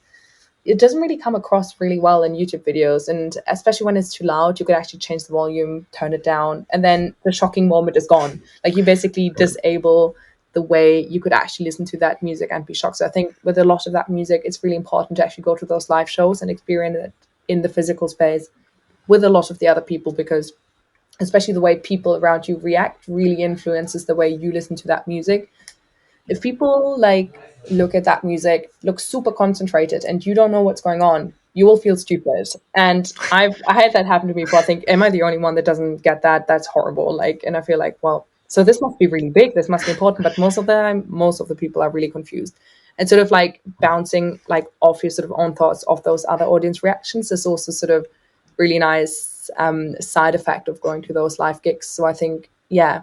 it doesn't really come across really well in YouTube videos. And especially when it's too loud, you could actually change the volume, turn it down, and then the shocking moment is gone. Like, you basically disable the way you could actually listen to that music and be shocked. So I think with a lot of that music, it's really important to actually go to those live shows and experience it in the physical space with a lot of the other people, because especially the way people around you react really influences the way you listen to that music. If people like look at that music, look super concentrated, and you don't know what's going on, you will feel stupid. And I had that happen to me before. I think, am I the only one that doesn't get that? That's horrible. Like, and I feel like, well, so this must be really big, this must be important. But most of the time, most of the people are really confused. And sort of like bouncing like off your sort of own thoughts of those other audience reactions is also sort of really nice side effect of going to those live gigs. So I think, yeah,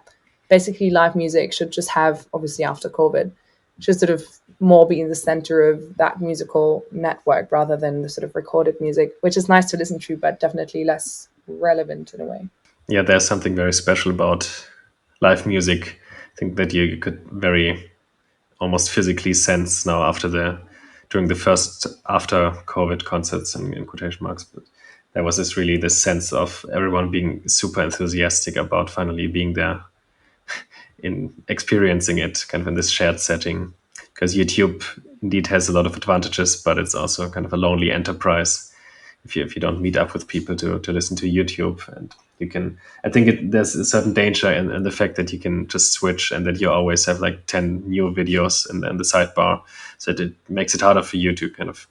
basically live music should just have, obviously after COVID, should sort of more be in the center of that musical network rather than the sort of recorded music, which is nice to listen to, but definitely less relevant in a way. Yeah, there's something very special about live music. I think that you could very almost physically sense now during the first after COVID concerts in quotation marks, but there was this sense of everyone being super enthusiastic about finally being there, in experiencing it kind of in this shared setting. Because YouTube indeed has a lot of advantages, but it's also kind of a lonely enterprise if you don't meet up with people to listen to YouTube. And you can, I think there's a certain danger in the fact that you can just switch and that you always have like 10 new videos in the sidebar. So it makes it harder for you to kind of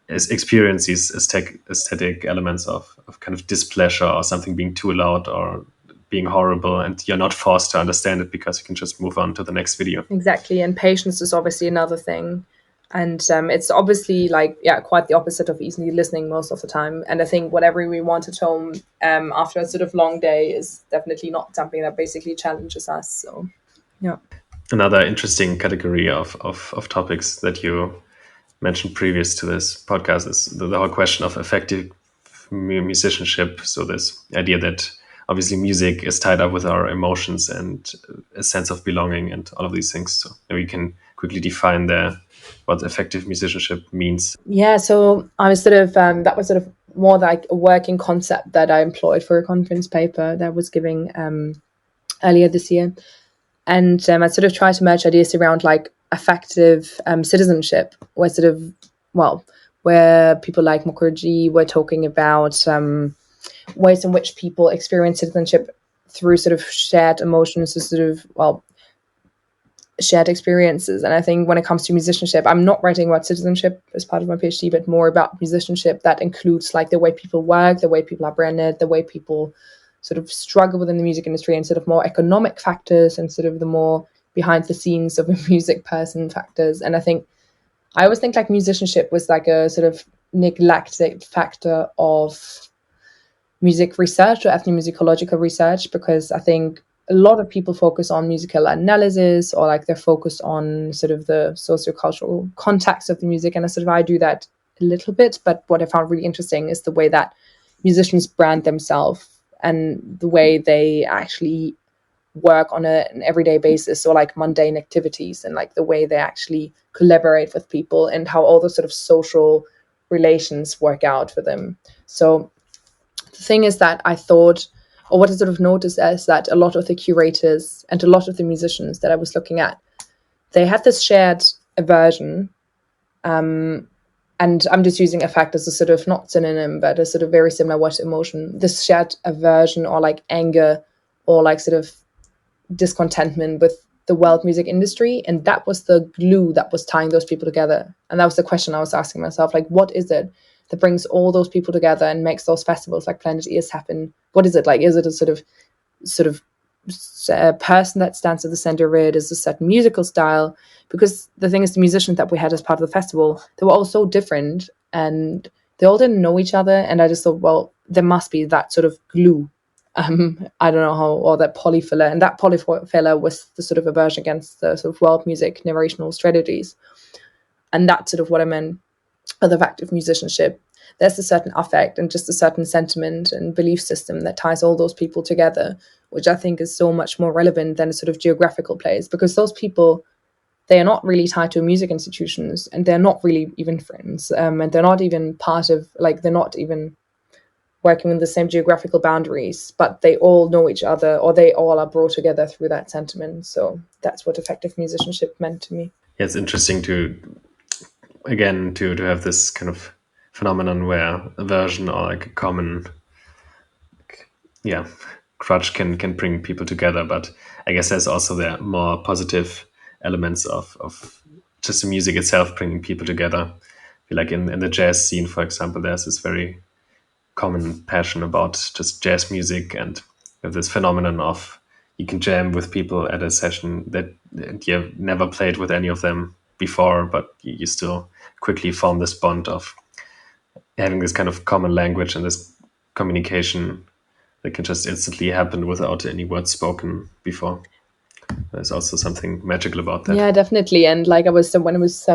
experience these aesthetic elements of kind of displeasure or something being too loud or being horrible, and you're not forced to understand it because you can just move on to the next video. Exactly. And patience is obviously another thing. And it's obviously like, yeah, quite the opposite of easily listening most of the time. And I think whatever we want at home after a sort of long day is definitely not something that basically challenges us. So, yeah. Another interesting category of topics that you mentioned previous to this podcast is the whole question of effective musicianship. So this idea that obviously music is tied up with our emotions and a sense of belonging and all of these things. So maybe we can quickly define what effective musicianship means. Yeah, so I was sort of, that was sort of more like a working concept that I employed for a conference paper that I was giving earlier this year. And I sort of tried to merge ideas around like effective citizenship, where sort of, well, where people like Mukherjee were talking about ways in which people experience citizenship through sort of shared emotions, or sort of, well, shared experiences. And I think when it comes to musicianship, I'm not writing about citizenship as part of my PhD, but more about musicianship that includes like the way people work, the way people are branded, the way people sort of struggle within the music industry, and sort of more economic factors and sort of the more behind the scenes of a music person factors. And I always think like musicianship was like a sort of neglected factor of music research or ethnomusicological research, because I think a lot of people focus on musical analysis, or like they're focused on sort of the sociocultural context of the music. And I do that a little bit, but what I found really interesting is the way that musicians brand themselves and the way they actually work on an everyday basis, or like mundane activities, and like the way they actually collaborate with people and how all the sort of social relations work out for them. So the thing is that I thought, or what I sort of noticed, is that a lot of the curators and a lot of the musicians that I was looking at, they had this shared aversion. And I'm just using affect as a sort of not synonym, but a sort of very similar word to emotion. This shared aversion, or like anger, or like sort of discontentment with the world music industry. And that was the glue that was tying those people together. And that was the question I was asking myself, like, what is it that brings all those people together and makes those festivals like Planet Ears happen? What is it like? Is it a sort of a person that stands at the center of it? Is a certain musical style? Because the thing is, the musicians that we had as part of the festival, they were all so different and they all didn't know each other. And I just thought, well, there must be that sort of glue. I don't know how, or that polyfiller. And that polyfiller was the sort of aversion against the sort of world music narrational strategies. And that's sort of what I meant with effective musicianship. There's a certain affect and just a certain sentiment and belief system that ties all those people together, which I think is so much more relevant than a sort of geographical place, because those people, they are not really tied to music institutions, and they're not really even friends, and they're not even part of, like, they're not even working with the same geographical boundaries, but they all know each other, or they all are brought together through that sentiment. So that's what effective musicianship meant to me. Yeah, it's interesting to have this kind of phenomenon where a version or like a common crutch can bring people together. But I guess there's also the more positive elements of just the music itself bringing people together. Like in the jazz scene, for example, there's this very common passion about just jazz music, and this phenomenon of you can jam with people at a session that you've never played with any of them before, but you still quickly form this bond of having this kind of common language and this communication that can just instantly happen without any words spoken before. There's also something magical about that. Yeah, definitely. And like when I was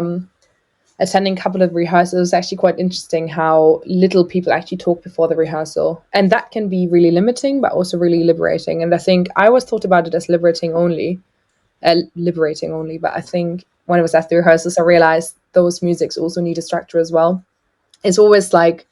attending a couple of rehearsals, it was actually quite interesting how little people actually talk before the rehearsal. And that can be really limiting, but also really liberating. And I think I always thought about it as liberating only. But I think when I was at the rehearsals, I realized those musics also need a structure as well. It's always like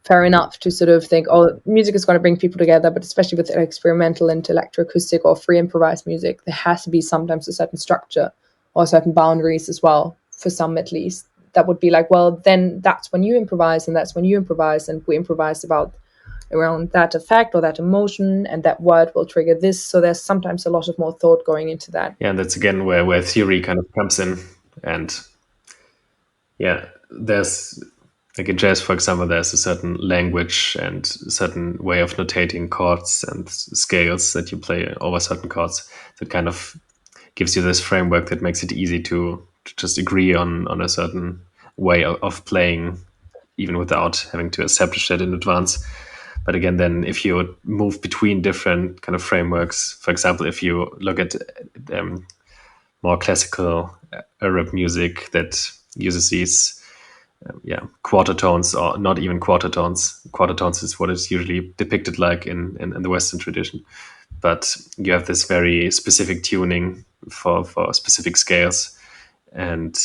fair enough to sort of think, oh, music is going to bring people together, but especially with experimental and electroacoustic or free improvised music, there has to be sometimes a certain structure or certain boundaries as well, for some at least. That would be like, well, then that's when you improvise, and that's when you improvise, and we improvise around that effect or that emotion, and that word will trigger this. So there's sometimes a lot of more thought going into that. Yeah, and that's again where theory kind of comes in. And yeah, there's like in jazz, for example, there's a certain language and a certain way of notating chords and scales that you play over certain chords that kind of gives you this framework that makes it easy to just agree on a certain way of playing, even without having to establish that in advance. But again, then if you move between different kind of frameworks, for example, if you look at more classical Arab music that uses these quarter tones, or not even quarter tones. Quarter tones is what is usually depicted like in the Western tradition. But you have this very specific tuning for specific scales. And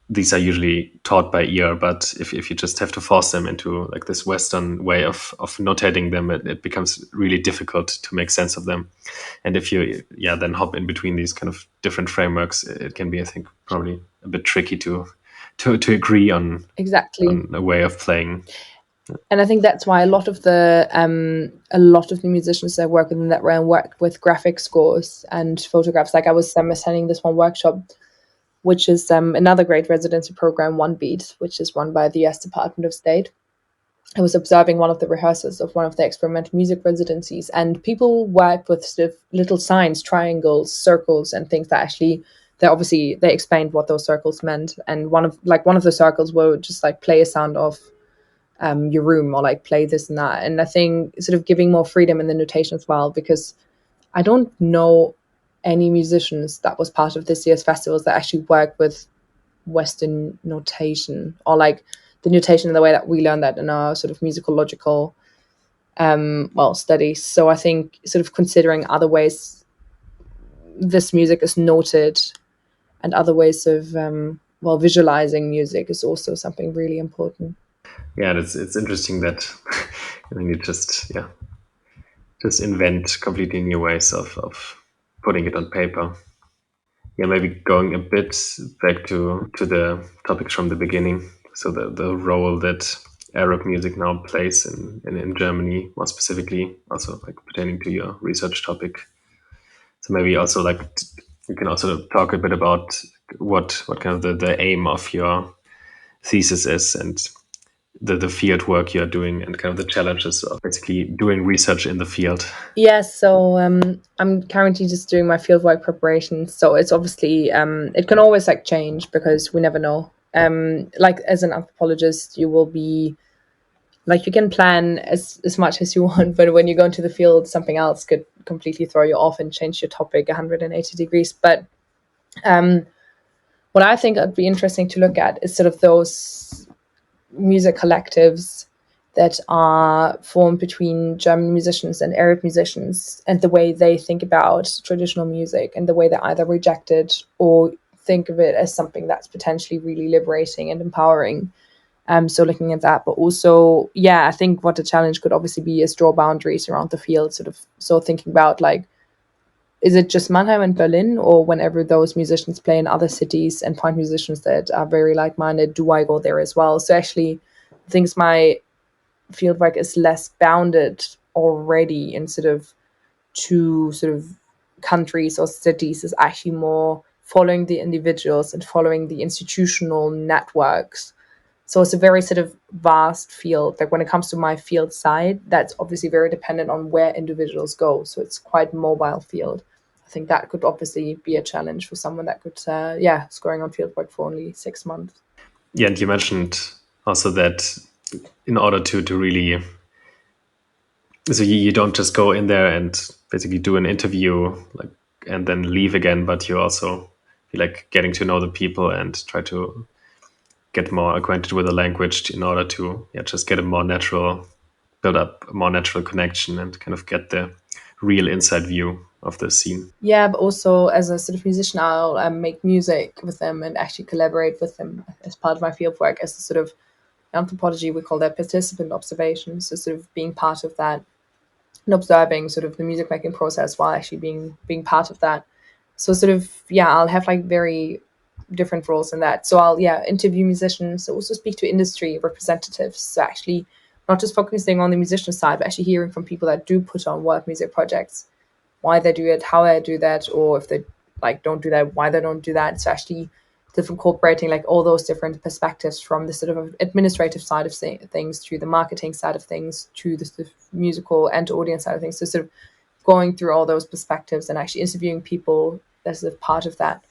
these are usually taught by ear, but if you just have to force them into like this Western way of notating them, it becomes really difficult to make sense of them. And if you then hop in between these kind of different frameworks, it can be, I think, probably a bit tricky to agree on a way of playing. And I think that's why a lot of the musicians that work within that realm work with graphic scores and photographs. Like I was attending this one workshop, which is another great residency program, One Beat, which is run by the US Department of State. I was observing one of the rehearsals of one of the experimental music residencies, and people worked with sort of little signs, triangles, circles, and things that actually they explained what those circles meant. And one of the circles would just like play a sound of your room, or like play this and that. And I think sort of giving more freedom in the notation as well, because I don't know any musicians that was part of this year's festivals that actually work with Western notation, or like the notation in the way that we learn that in our sort of musicological studies. So I think sort of considering other ways this music is noted and other ways of visualizing music is also something really important. Yeah, it's interesting that you just invent completely new ways of putting it on paper. Yeah, maybe going a bit back to the topics from the beginning. So the role that Arab music now plays in Germany, more specifically, also like pertaining to your research topic. So maybe also like you can also talk a bit about what kind of the aim of your thesis is, and the field work you're doing, and kind of the challenges of basically doing research in the field. Yes, so I'm currently just doing my fieldwork preparation. So it's obviously it can always like change because we never know. Like as an anthropologist, you will be like you can plan as much as you want, but when you go into the field, something else could completely throw you off and change your topic 180 degrees. But what I think would be interesting to look at is sort of those music collectives that are formed between German musicians and Arab musicians, and the way they think about traditional music, and the way they either reject it or think of it as something that's potentially really liberating and empowering. So looking at that, but also, I think what the challenge could obviously be is draw boundaries around the field, sort of. So thinking about, like, is it just Mannheim and Berlin, or whenever those musicians play in other cities and find musicians that are very like-minded, do I go there as well? So actually, I think my fieldwork is less bounded already in sort of two sort of countries or cities, is actually more following the individuals and following the institutional networks. So it's a very sort of vast field. Like when it comes to my field side, that's obviously very dependent on where individuals go. So it's quite mobile field. I think that could obviously be a challenge for someone that could, scoring on fieldwork for only 6 months. Yeah, and you mentioned also that in order to really, so you don't just go in there and basically do an interview, like, and then leave again, but you also feel like getting to know the people and try to get more acquainted with the language in order to just get build up a more natural connection and kind of get the real inside view of the scene. Yeah, but also as a sort of musician, I'll make music with them and actually collaborate with them as part of my fieldwork. As a sort of anthropology, we call that participant observation. So sort of being part of that and observing sort of the music making process while actually being part of that. So sort of, I'll have like very different roles in that. So I'll interview musicians, also speak to industry representatives. So actually not just focusing on the musician side, but actually hearing from people that do put on work music projects, why they do it, how they do that, or if they like don't do that, why they don't do that. So actually incorporating like all those different perspectives, from the sort of administrative side of things to the marketing side of things to the sort of musical and audience side of things. So sort of going through all those perspectives and actually interviewing people that's a part of that.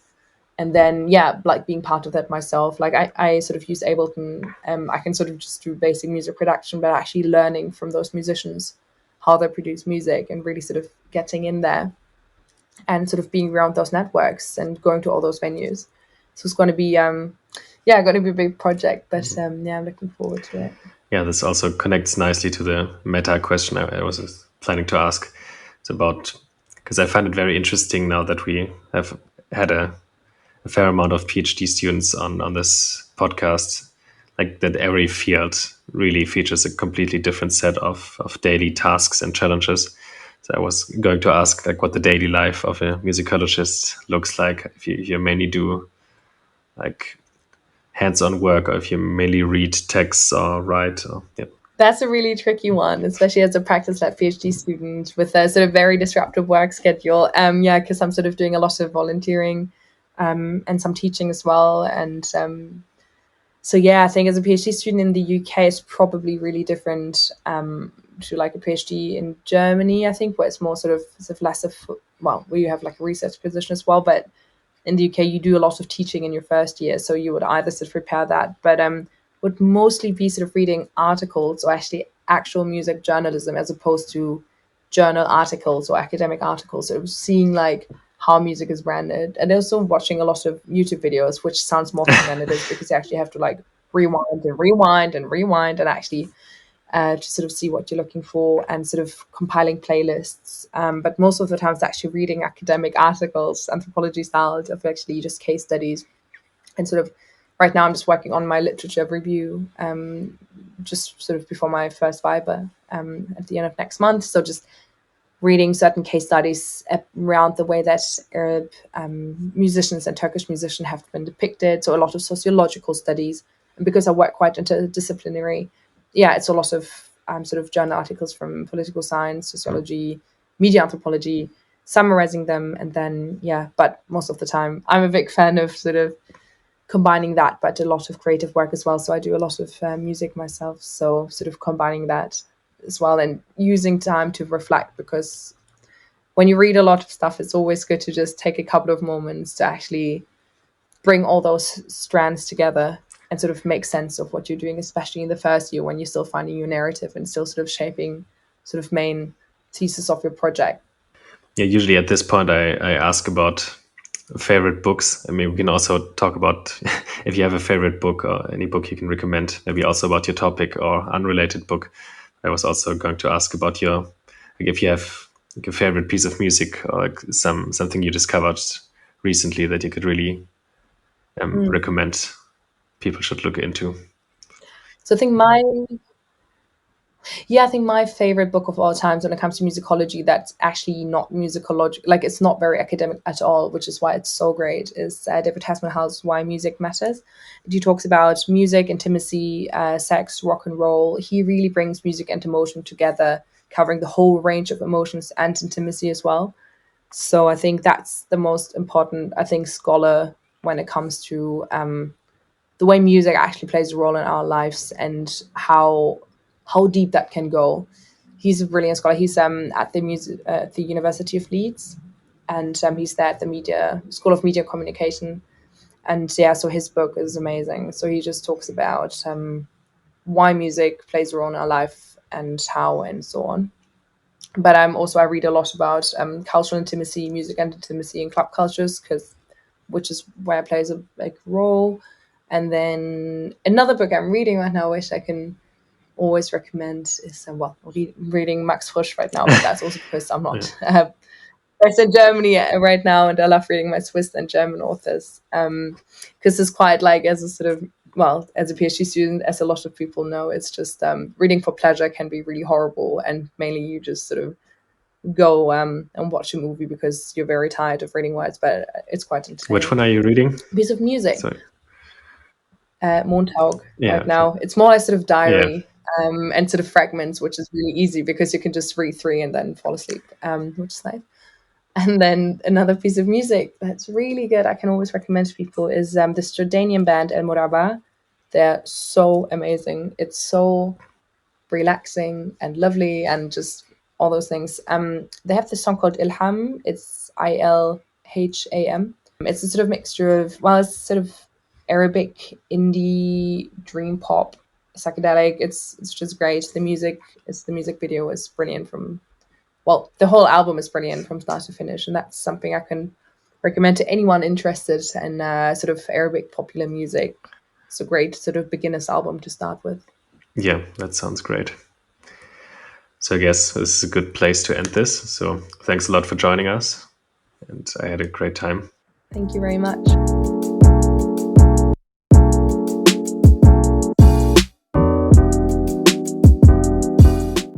And then, like being part of that myself. Like I sort of use Ableton. I can sort of just do basic music production, but actually learning from those musicians how they produce music and really sort of getting in there and sort of being around those networks and going to all those venues. So it's going to be, going to be a big project, but I'm looking forward to it. Yeah, this also connects nicely to the meta question I was planning to ask. It's about, because I find it very interesting now that we have had a fair amount of PhD students on this podcast, like that every field really features a completely different set of daily tasks and challenges. So I was going to ask like what the daily life of a musicologist looks like, if you mainly do like hands-on work, or if you mainly read texts or write. That's a really tricky one, especially as a practice lab PhD student with a sort of very disruptive work schedule. Because I'm sort of doing a lot of volunteering and some teaching as well. And I think as a PhD student in the UK, it's probably really different to like a PhD in Germany, I think, where it's more sort of less of, where you have like a research position as well. But in the UK, you do a lot of teaching in your first year. So you would either sort of prepare that, but would mostly be sort of reading articles, or actually actual music journalism, as opposed to journal articles or academic articles. So it was seeing like how music is branded, and also watching a lot of YouTube videos, which sounds more fun than it is, because you actually have to like rewind and actually to sort of see what you're looking for, and sort of compiling playlists. But most of the time it's actually reading academic articles, anthropology style, of actually just case studies. And sort of right now I'm just working on my literature review, just sort of before my first Viva at the end of next month. So just reading certain case studies around the way that Arab musicians and Turkish musicians have been depicted. So a lot of sociological studies. And because I work quite interdisciplinary, it's a lot of sort of journal articles from political science, sociology, media anthropology, summarizing them. And then, but most of the time I'm a big fan of sort of combining that, but a lot of creative work as well. So I do a lot of music myself. So sort of combining that as well, and using time to reflect, because when you read a lot of stuff, it's always good to just take a couple of moments to actually bring all those strands together and sort of make sense of what you're doing, especially in the first year when you're still finding your narrative and still sort of shaping sort of main thesis of your project. Yeah, usually at this point I ask about favorite books. I mean, we can also talk about if you have a favorite book or any book you can recommend, maybe also about your topic or unrelated book. I was also going to ask about your, like, if you have like a favorite piece of music or like something you discovered recently that you could really recommend people should look into. So I think my favorite book of all times when it comes to musicology that's actually not musicology, like it's not very academic at all, which is why it's so great, is David Hasselhouse's Why Music Matters. He talks about music, intimacy, sex, rock and roll. He really brings music and emotion together, covering the whole range of emotions and intimacy as well. So I think that's the most important, I think, scholar when it comes to the way music actually plays a role in our lives and how deep that can go. He's a brilliant scholar. He's at the University of Leeds, and he's there at the Media School of Media Communication. And yeah, so his book is amazing. So he just talks about why music plays a role in our life and how and so on. But I read a lot about cultural intimacy, music and intimacy in club cultures, which is where it plays a big role. And then another book I'm reading right now, which I can always recommend, is reading Max Frisch right now, but that's also because I'm not based in Germany right now, and I love reading my Swiss and German authors because it's quite like as a sort of as a PhD student, as a lot of people know, it's just reading for pleasure can be really horrible, and mainly you just sort of go and watch a movie because you're very tired of reading words, but it's quite entertaining. Which one are you reading? Piece of music. Sorry. Montauk Yeah, right now. It's more like sort of diary and sort of fragments, which is really easy because you can just read 3 and then fall asleep, which is nice. And then another piece of music that's really good, I can always recommend to people, is this Jordanian band El Moraba. They're so amazing. It's so relaxing and lovely and just all those things. They have this song called Ilham. It's Ilham. It's a sort of mixture of, it's sort of Arabic, indie, dream pop, psychedelic. It's just great. The music video is brilliant the whole album is brilliant from start to finish, and that's something I can recommend to anyone interested in sort of Arabic popular music. It's a great sort of beginner's album to start with. Yeah, that sounds great. So I guess this is a good place to end this. So thanks a lot for joining us, and I had a great time. Thank you very much.